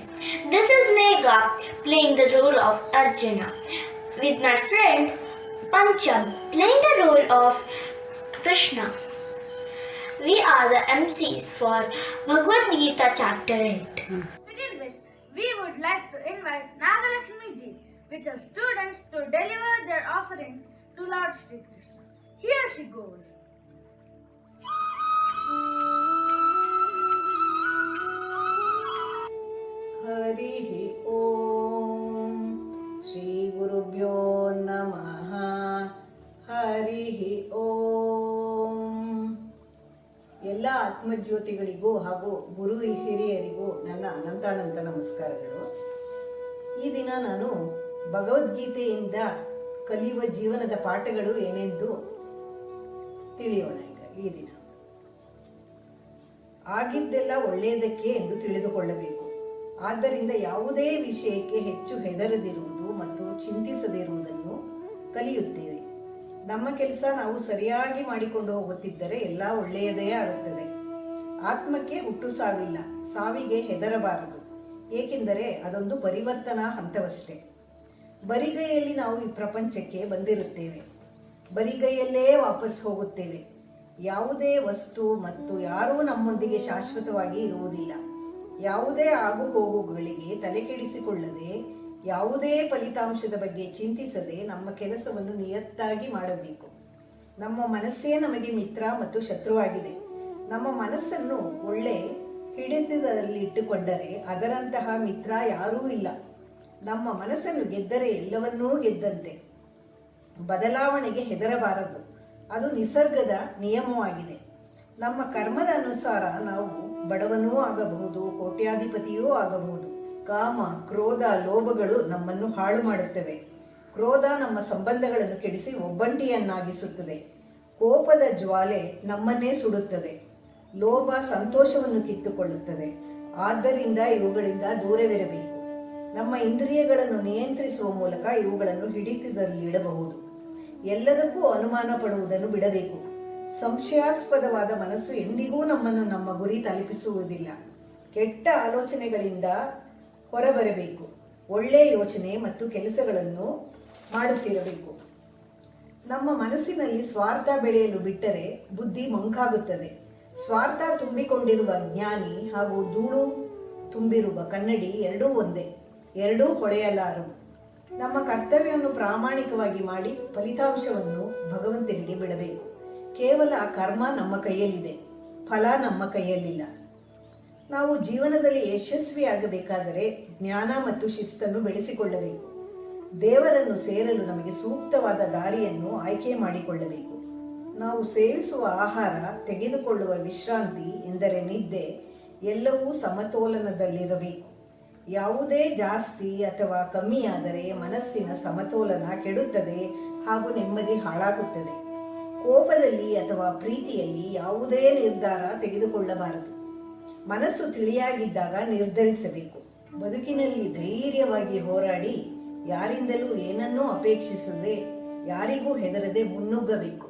This is Megha playing the role of Arjuna with my friend Pancham playing the role of Krishna. We are the MCs for Bhagavad Gita chapter 8. Begin with, we would like to invite Nagalakshmi ji with her students to deliver their offerings to Lord Shri Krishna. Here she goes. हरिः ओम श्री गुरुभ्यो नमः. ಹರಿಃ ಓಂ. ಎಲ್ಲ ಆತ್ಮಜ್ಯೋತಿಗಳಿಗೂ ಹಾಗೂ ಗುರು ಹಿರಿಯರಿಗೂ ನನ್ನ ಅನಂತಾನಂತ ನಮಸ್ಕಾರಗಳು. ಈ ದಿನ ನಾನು ಭಗವದ್ಗೀತೆಯಿಂದ ಕಲಿಯುವ ಜೀವನದ ಪಾಠಗಳು ಏನೆಂದು ತಿಳಿಯೋಣ. ಈ ದಿನ ಆಗಿದ್ದೆಲ್ಲ ಒಳ್ಳೆಯದಕ್ಕೆ ಎಂದು ತಿಳಿದುಕೊಳ್ಳಬೇಕು. ಆದ್ದರಿಂದ ಯಾವುದೇ ವಿಷಯಕ್ಕೆ ಹೆಚ್ಚು ಹೆದರದಿರುವುದು ಮತ್ತು ಚಿಂತಿಸದಿರುವುದನ್ನು ಕಲಿಯುತ್ತೇವೆ. ನಮ್ಮ ಕೆಲಸ ನಾವು ಸರಿಯಾಗಿ ಮಾಡಿಕೊಂಡು ಹೋಗುತ್ತಿದ್ದರೆ ಎಲ್ಲ ಒಳ್ಳೆಯದೇ ಆಗುತ್ತದೆ. ಆತ್ಮಕ್ಕೆ ಹುಟ್ಟು ಸಾವಿಲ್ಲ, ಸಾವಿಗೆ ಹೆದರಬಾರದು, ಏಕೆಂದರೆ ಅದೊಂದು ಪರಿವರ್ತನಾ ಹಂತವಷ್ಟೇ. ಬರಿಗೈಯಲ್ಲಿ ನಾವು ಈ ಪ್ರಪಂಚಕ್ಕೆ ಬಂದಿರುತ್ತೇವೆ, ಬರಿಗೈಯಲ್ಲೇ ವಾಪಸ್ ಹೋಗುತ್ತೇವೆ. ಯಾವುದೇ ವಸ್ತು ಮತ್ತು ಯಾರೂ ನಮ್ಮೊಂದಿಗೆ ಶಾಶ್ವತವಾಗಿ ಇರುವುದಿಲ್ಲ. ಯಾವುದೇ ಆಗು ಹೋಗುಗಳಿಗೆ ತಲೆಕೆಡಿಸಿಕೊಳ್ಳದೆ, ಯಾವುದೇ ಫಲಿತಾಂಶದ ಬಗ್ಗೆ ಚಿಂತಿಸದೆ ನಮ್ಮ ಕೆಲಸವನ್ನು ನಿಯತ್ತಾಗಿ ಮಾಡಬೇಕು. ನಮ್ಮ ಮನಸ್ಸೇ ನಮಗೆ ಮಿತ್ರ ಮತ್ತು ಶತ್ರುವಾಗಿದೆ. ನಮ್ಮ ಮನಸ್ಸನ್ನು ಒಳ್ಳೆ ಹಿಡಿತದಲ್ಲಿ ಇಟ್ಟುಕೊಂಡರೆ ಅದರಂತಹ ಮಿತ್ರ ಯಾರೂ ಇಲ್ಲ. ನಮ್ಮ ಮನಸ್ಸನ್ನು ಗೆದ್ದರೆ ಎಲ್ಲವನ್ನೂ ಗೆದ್ದಂತೆ. ಬದಲಾವಣೆಗೆ ಹೆದರಬಾರದು, ಅದು ನಿಸರ್ಗದ ನಿಯಮವಾಗಿದೆ. ನಮ್ಮ ಕರ್ಮದ ಅನುಸಾರ ನಾವು ಬಡವನೂ ಆಗಬಹುದು, ಕೋಟ್ಯಾಧಿಪತಿಯೂ ಆಗಬಹುದು. ಕಾಮ, ಕ್ರೋಧ, ಲೋಭಗಳು ನಮ್ಮನ್ನು ಹಾಳು ಮಾಡುತ್ತವೆ. ಕ್ರೋಧ ನಮ್ಮ ಸಂಬಂಧಗಳನ್ನು ಕೆಡಿಸಿ ಒಬ್ಬಂಟಿಯನ್ನಾಗಿಸುತ್ತದೆ. ಕೋಪದ ಜ್ವಾಲೆ ನಮ್ಮನ್ನೇ ಸುಡುತ್ತದೆ. ಲೋಭ ಸಂತೋಷವನ್ನು ಕಿತ್ತುಕೊಳ್ಳುತ್ತದೆ. ಆದ್ದರಿಂದ ಇವುಗಳಿಂದ ದೂರವಿರಬೇಕು. ನಮ್ಮ ಇಂದ್ರಿಯಗಳನ್ನು ನಿಯಂತ್ರಿಸುವ ಮೂಲಕ ಇವುಗಳನ್ನು ಹಿಡಿತದಲ್ಲಿಡಬಹುದು. ಎಲ್ಲದಕ್ಕೂ ಅನುಮಾನ ಪಡುವುದನ್ನು ಬಿಡಬೇಕು. ಸಂಶಯಾಸ್ಪದವಾದ ಮನಸ್ಸು ಎಂದಿಗೂ ನಮ್ಮನ್ನು ನಮ್ಮ ಗುರಿ ತಲುಪಿಸುವುದಿಲ್ಲ. ಕೆಟ್ಟ ಆಲೋಚನೆಗಳಿಂದ ಹೊರಬರಬೇಕು. ಒಳ್ಳೆಯ ಯೋಚನೆ ಮತ್ತು ಕೆಲಸಗಳನ್ನು ಮಾಡುತ್ತಿರಬೇಕು. ನಮ್ಮ ಮನಸ್ಸಿನಲ್ಲಿ ಸ್ವಾರ್ಥ ಬೆಳೆಯಲು ಬಿಟ್ಟರೆ ಬುದ್ಧಿ ಮಂಕಾಗುತ್ತದೆ. ಸ್ವಾರ್ಥ ತುಂಬಿಕೊಂಡಿರುವ ಜ್ಞಾನಿ ಹಾಗೂ ಧೂಳು ತುಂಬಿರುವ ಕನ್ನಡಿ ಎರಡೂ ಒಂದೇ, ಎರಡೂ ಹೊಳೆಯಲಾರವು. ನಮ್ಮ ಕರ್ತವ್ಯವನ್ನು ಪ್ರಾಮಾಣಿಕವಾಗಿ ಮಾಡಿ ಫಲಿತಾಂಶವನ್ನು ಭಗವಂತನಿಗೆ ಬಿಡಬೇಕು. ಕೇವಲ ಕರ್ಮ ನಮ್ಮ ಕೈಯಲ್ಲಿದೆ, ಫಲ ನಮ್ಮ ಕೈಯಲ್ಲಿಲ್ಲ. ನಾವು ಜೀವನದಲ್ಲಿ ಯಶಸ್ವಿಯಾಗಬೇಕಾದರೆ ಜ್ಞಾನ ಮತ್ತು ಶಿಸ್ತನ್ನು ಬೆಳೆಸಿಕೊಳ್ಳಬೇಕು. ದೇವರನ್ನು ಸೇರಲು ನಮಗೆ ಸೂಕ್ತವಾದ ದಾರಿಯನ್ನು ಆಯ್ಕೆ ಮಾಡಿಕೊಳ್ಳಬೇಕು. ನಾವು ಸೇವಿಸುವ ಆಹಾರ, ತೆಗೆದುಕೊಳ್ಳುವ ವಿಶ್ರಾಂತಿ ಎಂದರೆ ನಿದ್ದೆ ಎಲ್ಲವೂ ಸಮತೋಲನದಲ್ಲಿರಬೇಕು. ಯಾವುದೇ ಜಾಸ್ತಿ ಅಥವಾ ಕಮ್ಮಿಯಾದರೆ ಮನಸ್ಸಿನ ಸಮತೋಲನ ಕೆಡುತ್ತದೆ ಹಾಗೂ ನೆಮ್ಮದಿ ಹಾಳಾಗುತ್ತದೆ. ಕೋಪದಲ್ಲಿ ಅಥವಾ ಪ್ರೀತಿಯಲ್ಲಿ ಯಾವುದೇ ನಿರ್ಧಾರ ತೆಗೆದುಕೊಳ್ಳಬಾರದು. ಮನಸ್ಸು ತಿಳಿಯಾಗಿದ್ದಾಗ ನಿರ್ಧರಿಸಬೇಕು. ಬದುಕಿನಲ್ಲಿ ಧೈರ್ಯವಾಗಿ ಹೋರಾಡಿ ಯಾರಿಂದಲೂ ಏನನ್ನೂ ಅಪೇಕ್ಷಿಸದೆ, ಯಾರಿಗೂ ಹೆದರದೆ ಮುನ್ನುಗ್ಗಬೇಕು.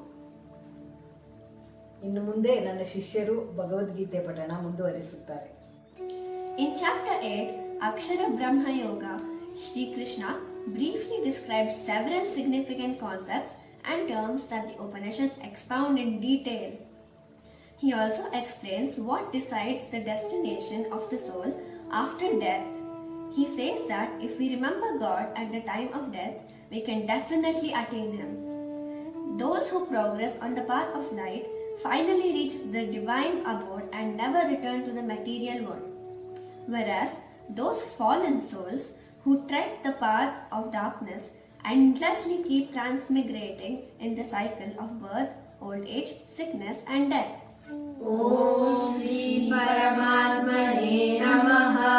ಇನ್ನು ಮುಂದೆ ನನ್ನ ಶಿಷ್ಯರು ಭಗವದ್ಗೀತೆ ಪಠಣ ಮುಂದುವರಿಸುತ್ತಾರೆ. In chapter 8, Akshara Brahma Yoga, Shri Krishna briefly describes several significant concepts and terms that the Upanishads expound in detail. He also explains what decides the destination of the soul after death. He says that if we remember God at the time of death, we can definitely attain Him. Those who progress on the path of light finally reach the divine abode and never return to the material world. Whereas those fallen souls who tread the path of darkness endlessly keep transmigrating in the cycle of birth, old age, sickness and death. Om Shri Paramatmane Namaha.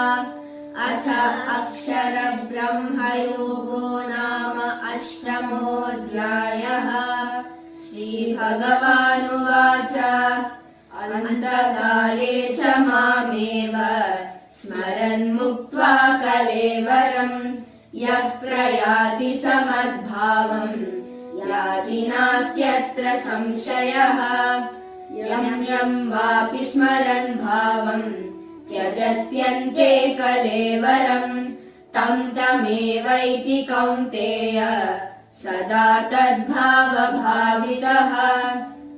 Atha Akshara Brahma Yogo Nama Ashtamodhyayah. Shri Bhagavanuvacha Antakale cha mameva Smaran Muktva Kalevaram Yah Prayati Samadbhavam Yati Nastyatra Samshayah Yam Yam Vapi Smaran Bhavam Tyajatyante Kalevaram Tam Tamevaiti Kaunteya Sada Tadbhava Bhavitaha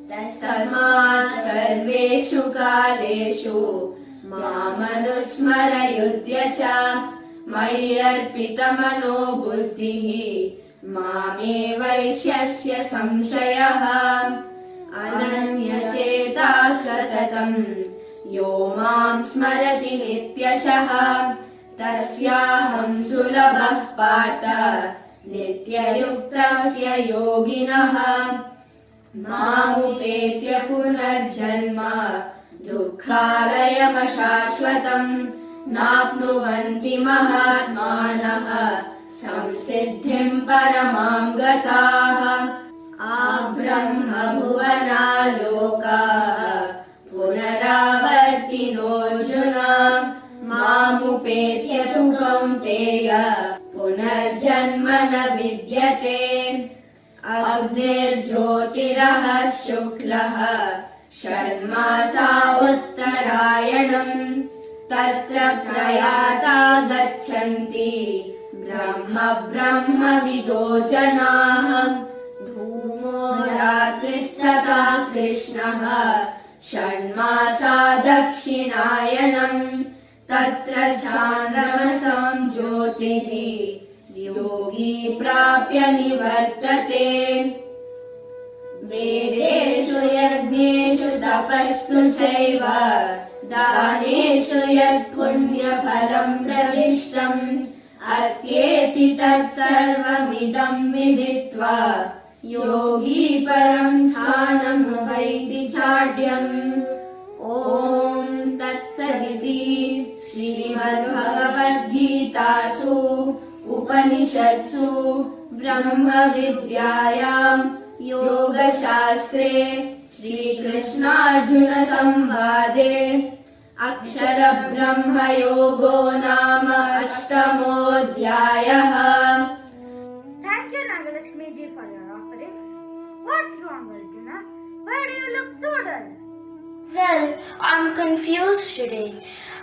Tasmat Sarveshu Kaleshu Mamanusmarayudhya cha Mayarpita Mano Buddhihi Mame Vaishyasya Samshayaha Ananya Cheta Satatam Yo Mam Smarati Nityashaha Tasyaham Sulabah Partha Nityayuktasya Yoginaha Mamupetya Punarjanma Dukhalayamashashvatam Napnuvanti Mahatmanaha Samsiddhim Paramam Gataha Abrahma Bhuvana Lokaha Punaravartinojuna Mamupetya tu Kaunteya Punarjanmana Vidyate Agnir Jyotiraha Shuklaha Shanmasa Uttarayanam Tatra Prayata Gachanti Brahma Brahma Vidojanaha Dhumo Ratristata Krishnaha Shanmasa Dakshinayanam Tatra Chandramasam Jyotihi Yogi Prapya Nivartate Vedeshu Yajneshu Tapastu Chaiva Daneshu Yad Punya Phalam Pradishtam Atyeti Tat Sarvamidam Viditva Yogi Param Sthanam Vaiti Chadyam Om Tat Saditi Srimad Bhagavad Gita Su Upanishatsu Brahma Vidyayam Yoga Shastre Shri Krishna Arjuna Samvade Akshara Brahma Yogo Nama Ashtamodhyayah. Thank you, Nagalakshmi ji, for your offerings. What's wrong, Arjuna? Why do you look so dull? Well, I'm confused today.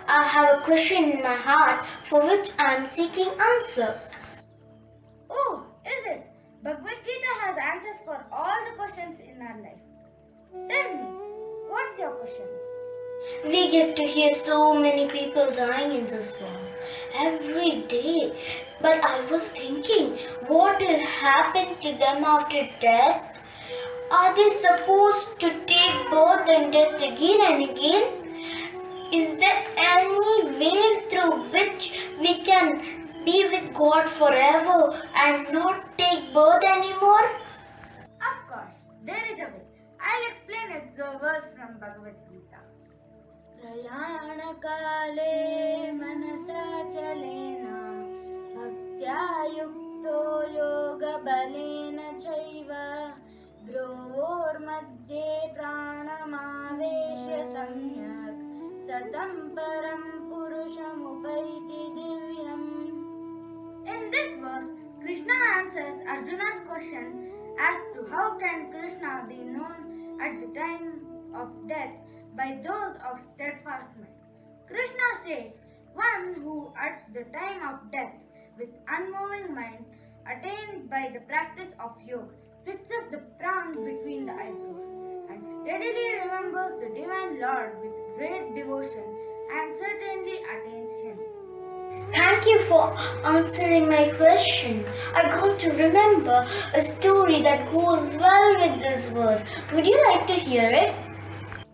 I have a question in my heart for which I'm seeking answer. Oh, is it? Bhagavad Gita has answers for all the questions in our life. Tell me, what's your question? We get to hear so many people dying in this world every day. But I was thinking, what will happen to them after death? Are they supposed to take birth and death again and again? Is there any way through which we can be with God forever and not take birth anymore? Of course, there is a way. I'll explain it through a verse from Bhagavad Gita. प्रयाणकाले मनसा चलेन भक्त्या युक्तो योगबलेन चैव भ्रोर्मध्ये प्राणमावेश्य सम्यक् सतं परं पुरुषमुपैति दिव्यम्. In this verse, Krishna answers Arjuna's question as to how can Krishna be known at the time of death by those of steadfast mind. Krishna says, one who at the time of death with unmoving mind attained by the practice of yoga fixes the pran between the eyebrows and steadily remembers the divine Lord with great devotion and certainly attains him. Thank you for answering my question. I got to remember a story that goes well with this verse. Would you like to hear it?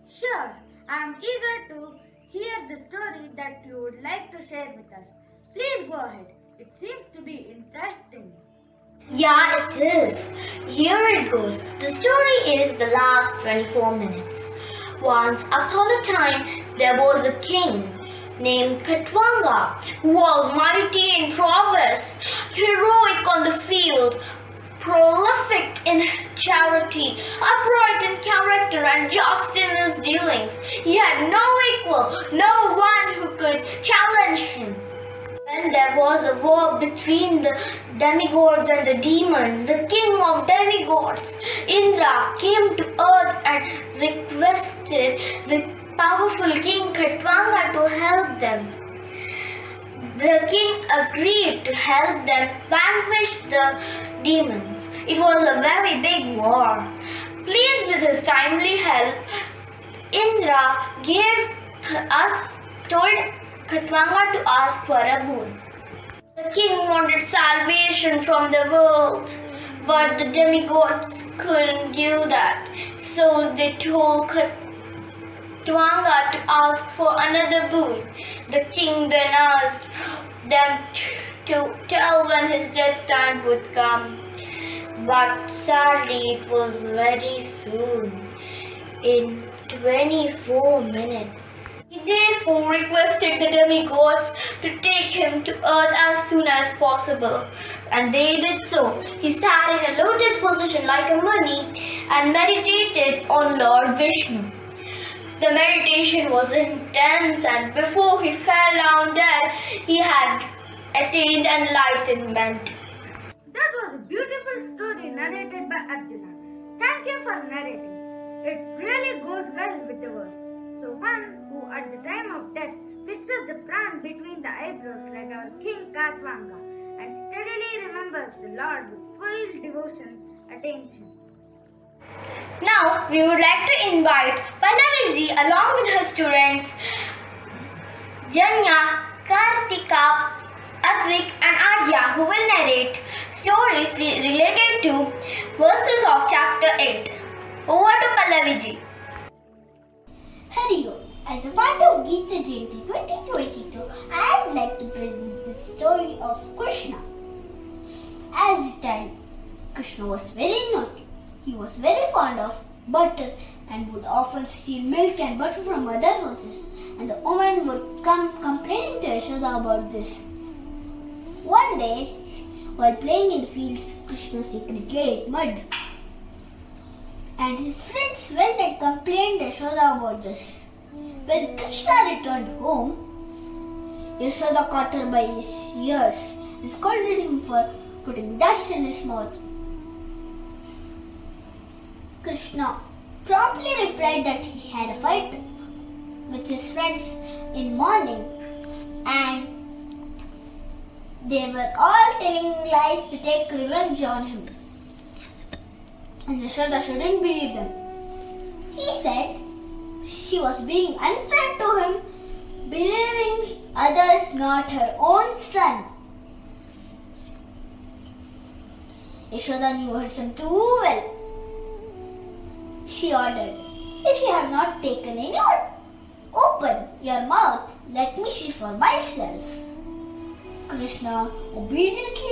Sure, I am eager to hear the story that you would like to share with us. Please go ahead. It seems to be interesting. Yeah, it is. Here it goes. The story is the last 24 minutes. Once upon a time, there was a king named Katwanga who was mighty in prowess, heroic on the field, prolific in charity, upright in character, and just in his dealings. He had no equal, no one who could challenge him. When there was a war between the demigods and the demons, the king of demigods, Indra, came to earth and requested the powerful king Katwanga to help them. The king agreed to help them vanquish the demons. It was a very big war. Pleased with his timely help, Indra told Katwanga to ask for a boon. The king wanted salvation from the world, but the demigods couldn't give that. So they told Katwanga to ask for another boon. The king then asked them to tell when his death time would come. But sadly, it was very soon, in 24 minutes. He therefore requested the demigods to take him to earth as soon as possible, and they did so. He sat in a lotus position like a muni and meditated on Lord Vishnu. The meditation was intense, and before he fell down dead, he had attained enlightenment. That was a beautiful story narrated by Arjuna. Thank you for narrating. It really goes well with the verse. So one who at the time of death fixes the pran between the eyebrows like our king Katwanga and steadily remembers the Lord with full devotion attains him. Now we would like to invite Pallavi along with her students Janya, Kartika, Advik and Adya, who will narrate stories related to verses of chapter 8. Over to Pallavi ji. Hari Om. As a part of Gita Jayanti 2022, I would like to present the story of Krishna. As a child, Krishna was very naughty. He was very fond of butter and would often steal milk and butter from other houses, and the woman would come complaining to Yashoda about this. One day, while playing in the fields, Krishna secretly ate mud, and his friends went and complained to Yashoda about this. When Krishna returned home, Yashoda caught her by his ears and scolded him for putting dust in his mouth. Krishna promptly replied that he had a fight with his friends in morning and they were all telling lies to take revenge on him. And Yashoda shouldn't believe them. He said she was being unfair to him, believing others not her own son. Yashoda knew her son too well. She ordered, "If you have not taken any open your mouth, let me see for myself." Krishna obediently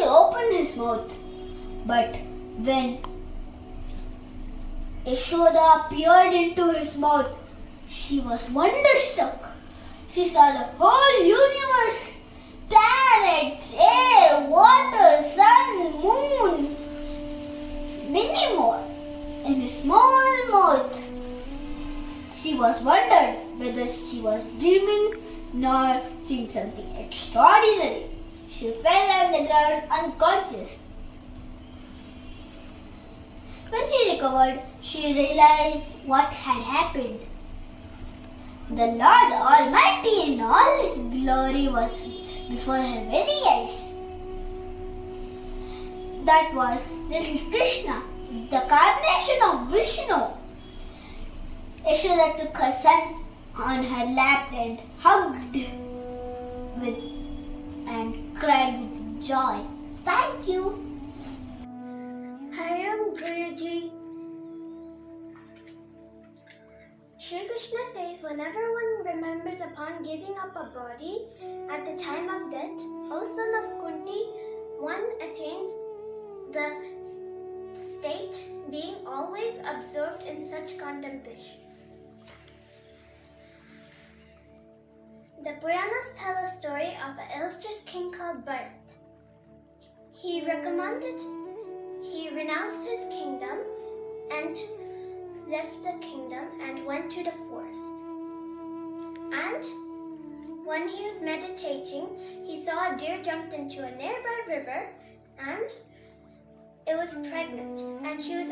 opened his mouth. But when Yashoda peered into his mouth, she was wonderstruck. She saw the whole universe, planets, air, water, sun, moon, many more, in a small mouth. She was wondered whether she was dreaming nor seeing something extraordinary. She fell on the ground unconscious. When she recovered, she realized what had happened. The Lord Almighty in all His glory was before her very eyes. That was little Krishna, the carnation of Vishnu. Yashoda took her son on her lap and hugged and cried with joy. Thank you. I am Guruji. Shri Krishna says whenever one remembers upon giving up a body at the time of death, O son of Kunti, one attains the state being always absorbed in such contemplation. The Puranas tell a story of an illustrious king called Bharat. He renounced his kingdom and left the kingdom and went to the forest. And when he was meditating, he saw a deer jumped into a nearby river and it was pregnant and she was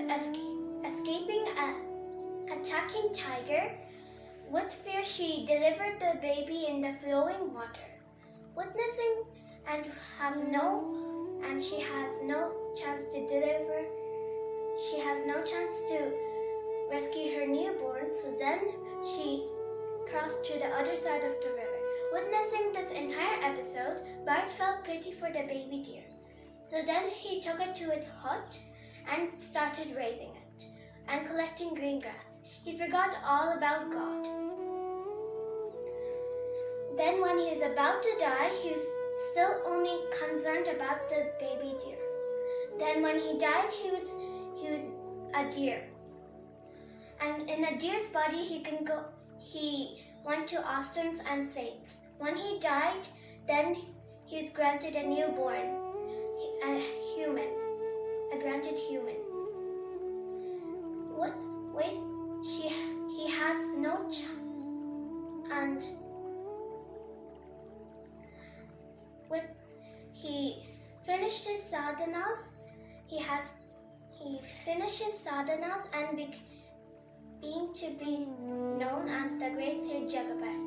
escaping an attacking tiger. With fear, she delivered the baby in the flowing water. Witnessing and she has no chance to deliver. She has no chance to rescue her newborn, so then she crossed to the other side of the river. Witnessing this entire episode, Bart felt pity for the baby deer. So then he took it to its hut and started raising it and collecting green grass. He forgot all about God. Then when he was about to die, he was still only concerned about the baby deer. Then when he died, he was a deer. And in a deer's body, he went to astrams and saints. When he died, then he was granted a newborn, a granted human. He has no and he finished his sadhanas. He finished his sadhanas and being to be known as the great Sage Jagabharat.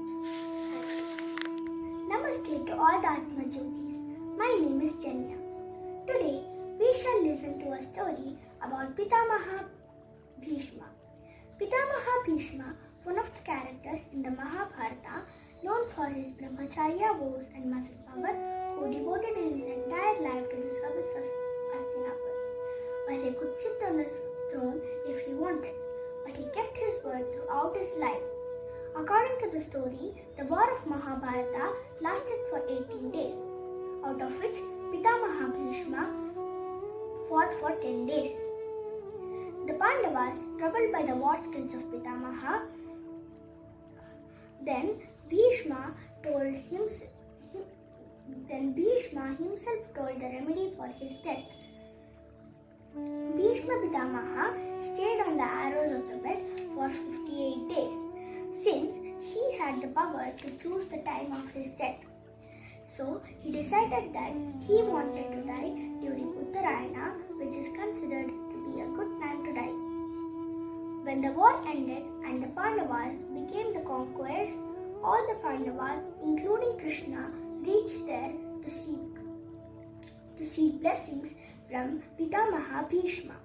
Namaste to all the Atma Jyotis. My name is Janya. Today we shall listen to a story about Pitamaha Bhishma. Pitamaha Bhishma, one of the characters in the Mahabharata, known for his brahmacharya vows and muscle power, who devoted his entire life to the service of Hastinapur. While he could sit on his throne if he wanted, but he kept his word throughout his life. According to the story, the war of Mahabharata lasted for 18 days, out of which Pitamaha Bhishma fought for 10 days. The Pandavas, troubled by the war skills of Pitamaha, then Bhishma himself told the remedy for his death. Bhishma Pitamaha stayed on the arrows of the bed for 58 days, since he had the power to choose the time of his death. So he decided that he wanted to die during Uttarayana, which is considered to be a good time to die. When the war ended and the Pandavas became the conquerors, all the Pandavas, including Krishna, reached there to seek blessings from Pitamaha Bhishma.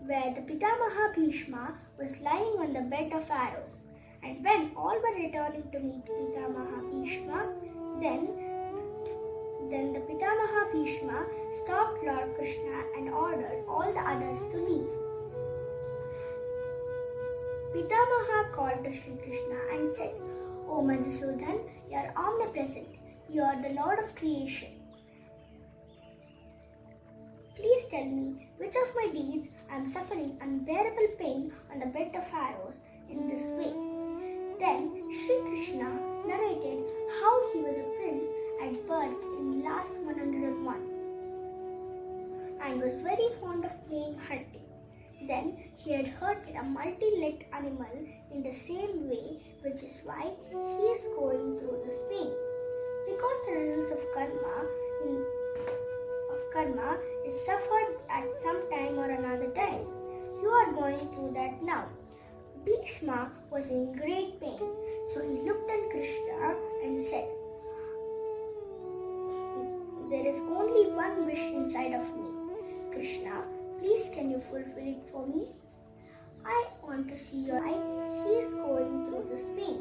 Where the Pitamaha Bhishma was lying on the bed of arrows, and when all were returning to meet Pitamaha Bhishma, then the Pitamaha Bhishma stopped Lord Krishna and ordered all the others to leave. Pitamaha called to Sri Krishna and said, "O O Madhusudan, you are omnipresent. You are the Lord of creation. Please tell me which of my deeds I am suffering unbearable pain on the bed of arrows in this way. Then Sri Krishna narrated how he was a prince at birth in last 101 and was very fond of playing hunting. Then he had hurted a multi-legged animal in the same way, which is why he is going through this pain. Because the results of karma is suffered at some time or another time. You are going through that now. Bhishma was in great pain, so he looked at Krishna and said, "There is only one wish inside of me. Krishna, please can you fulfill it for me? I want to see your eye. He is going through this pain.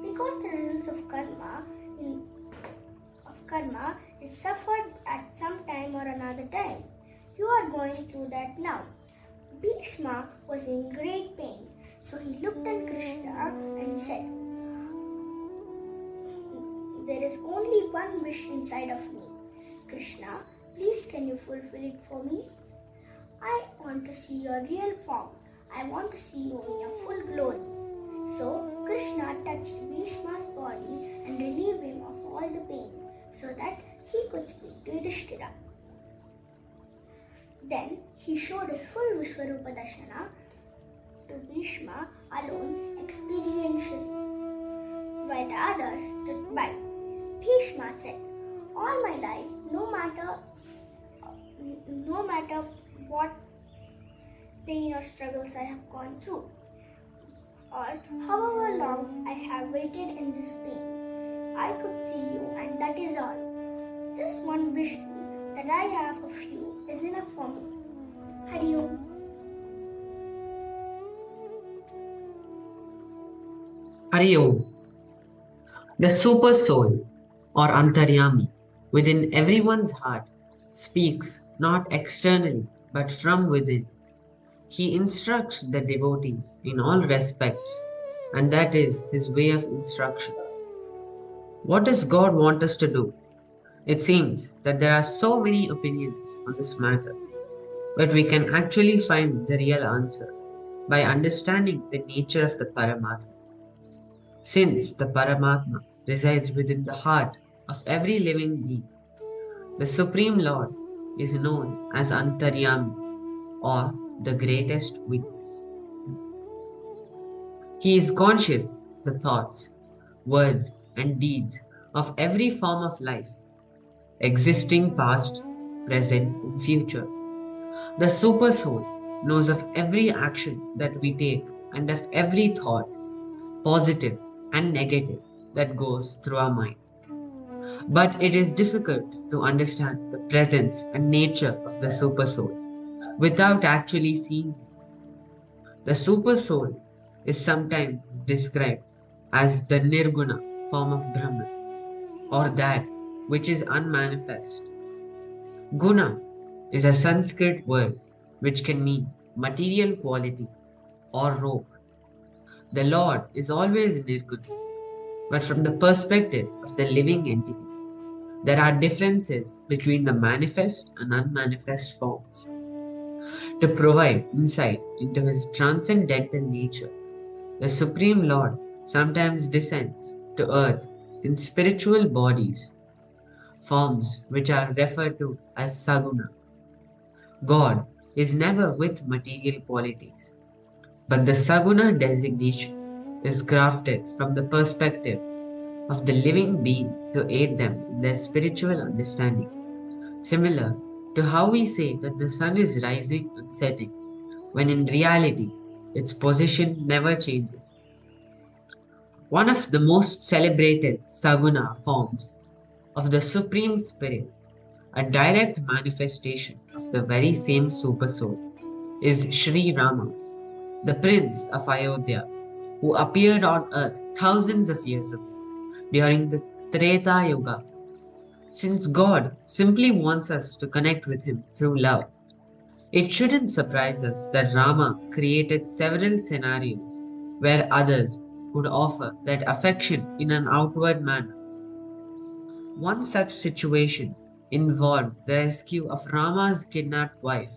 Because the results of karma is suffered at some time or another time. You are going through that now." Bhishma was in great pain, so he looked at Krishna and said, "There is only one wish inside of me. Krishna, please can you fulfill it for me? I want to see your real form. I want to see you in your full glory." So Krishna touched Bhishma's body and relieved him of all the pain so that he could speak to Yudhishthira. Then he showed his full Vishwarupa Darshana to Bhishma alone experientially, while the others stood by. Bhishma said, "All my life, no matter what pain or struggles I have gone through, or however long I have waited in this pain, I could see you, and that is all. This one wish that I have of you is enough for me. Hari Om." Hari Om. The super soul or Antaryami within everyone's heart speaks not externally but from within. He instructs the devotees in all respects, and that is his way of instruction. What does God want us to do? It seems that there are so many opinions on this matter, but we can actually find the real answer by understanding the nature of the Paramatma. Since the Paramatma resides within the heart of every living being, the Supreme Lord is known as Antaryami, or the greatest witness. He is conscious of the thoughts, words, and deeds of every form of life, existing past, present, and future. The Super Soul knows of every action that we take and of every thought, positive and negative, that goes through our mind. But it is difficult to understand the presence and nature of the Super Soul without actually seeing him. The Super Soul is sometimes described as the Nirguna form of Brahman, or that which is unmanifest. Guna is a Sanskrit word which can mean material quality or rope. The Lord is always Nirguna, but from the perspective of the living entity, there are differences between the manifest and unmanifest forms. To provide insight into his transcendental nature, the Supreme Lord sometimes descends to earth in spiritual bodies, forms which are referred to as Saguna. God is never with material qualities, but the Saguna designation is crafted from the perspective of the living being to aid them in their spiritual understanding, similar to how we say that the sun is rising and setting, when in reality its position never changes. One of the most celebrated Saguna forms of the Supreme Spirit, a direct manifestation of the very same Super Soul, is Sri Rama, the Prince of Ayodhya, who appeared on earth thousands of years ago during the Treta Yuga. Since God simply wants us to connect with him through love, it shouldn't surprise us that Rama created several scenarios where others could offer that affection in an outward manner. One such situation involved the rescue of Rama's kidnapped wife,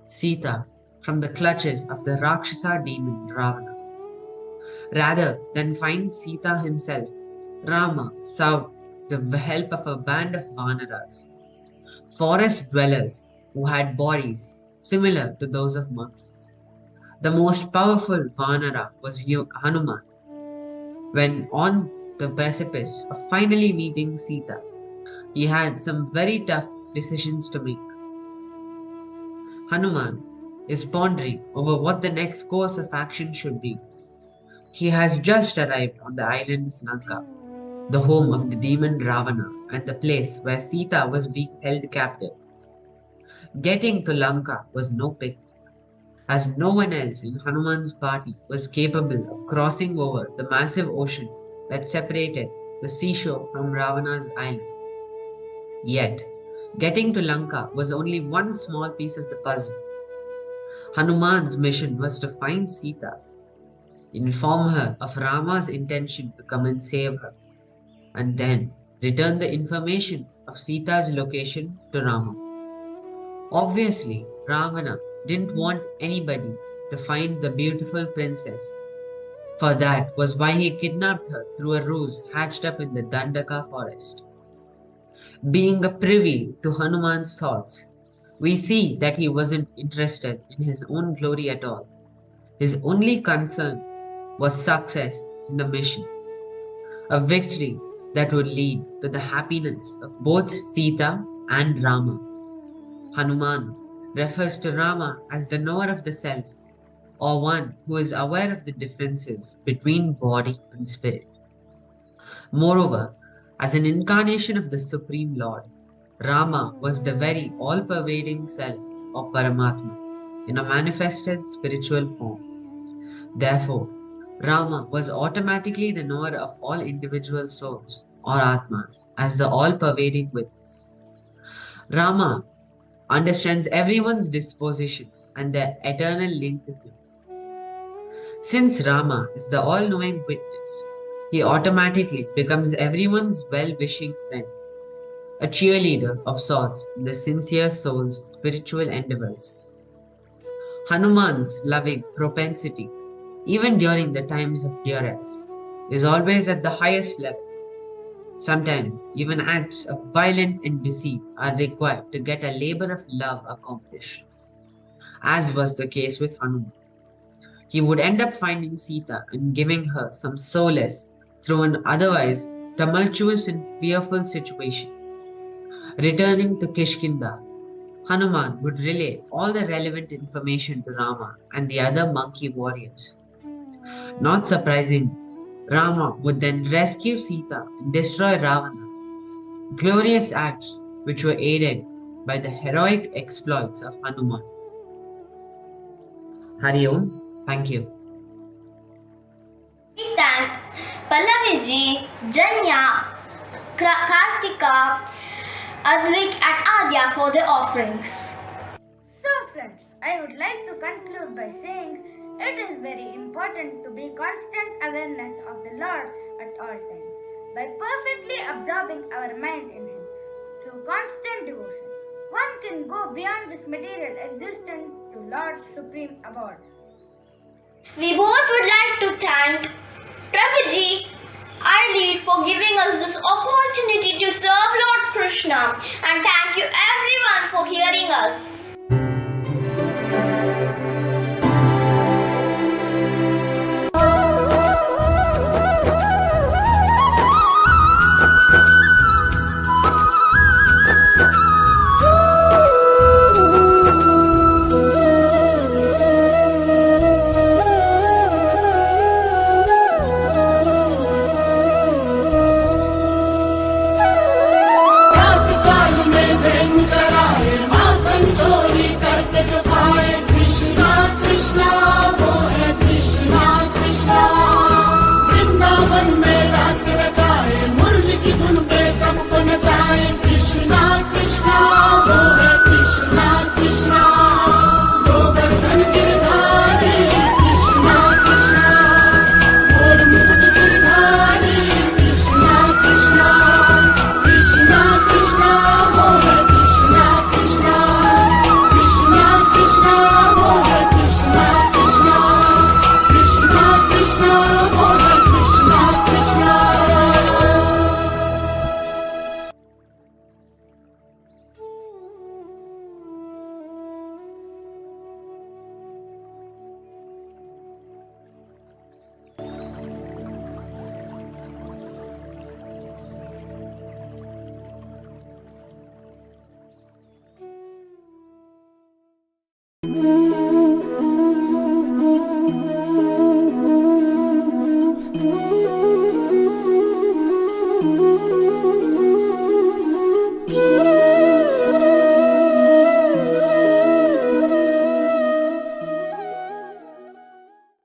Sita, from the clutches of the Rakshasa demon Ravana. Rather than find Sita himself, Rama sought the help of a band of Vanaras, forest dwellers who had bodies similar to those of monkeys. The most powerful Vanara was Hanuman. When on the precipice of finally meeting Sita, he had some very tough decisions to make. Hanuman is pondering over what the next course of action should be. He has just arrived on the island of Lanka, the home of the demon Ravana and the place where Sita was being held captive. Getting to Lanka was no picnic, as no one else in Hanuman's party was capable of crossing over the massive ocean that separated the seashore from Ravana's island. Yet, getting to Lanka was only one small piece of the puzzle. Hanuman's mission was to find Sita, inform her of Rama's intention to come and save her, and then return the information of Sita's location to Rama. Obviously, Ravana didn't want anybody to find the beautiful princess, for that was why he kidnapped her through a ruse hatched up in the Dandaka forest. Being a privy to Hanuman's thoughts, we see that he wasn't interested in his own glory at all. His only concern was success in the mission, a victory that would lead to the happiness of both Sita and Rama. Hanuman refers to Rama as the knower of the self, or one who is aware of the differences between body and spirit. Moreover, as an incarnation of the Supreme Lord, Rama was the very all-pervading self of Paramatma in a manifested spiritual form. Therefore, Rama was automatically the knower of all individual souls, or Atmas, as the all-pervading witness. Rama understands everyone's disposition and their eternal link to him. Since Rama is the all-knowing witness, he automatically becomes everyone's well-wishing friend, a cheerleader of sorts in the sincere soul's spiritual endeavors. Hanuman's loving propensity, even during the times of duress, is always at the highest level. Sometimes even acts of violence and deceit are required to get a labor of love accomplished, as was the case with Hanuman. He would end up finding Sita and giving her some solace through an otherwise tumultuous and fearful situation. Returning to Kishkinda, Hanuman would relay all the relevant information to Rama and the other monkey warriors. Not surprising, Rama would then rescue Sita and destroy Ravana, glorious acts which were aided by the heroic exploits of Hanuman. Hari Om. Thank you. We thank Pallaviji, Janya, Kartika, Advik and Adya for their offerings. So friends, I would like to conclude by saying it is very important to be constant awareness of the Lord at all times by perfectly absorbing our mind in Him through constant devotion. One can go beyond this material existence to Lord's supreme abode. We both would like to thank Prabhuji, Aili, for giving us this opportunity to serve Lord Krishna, and thank you everyone for hearing us.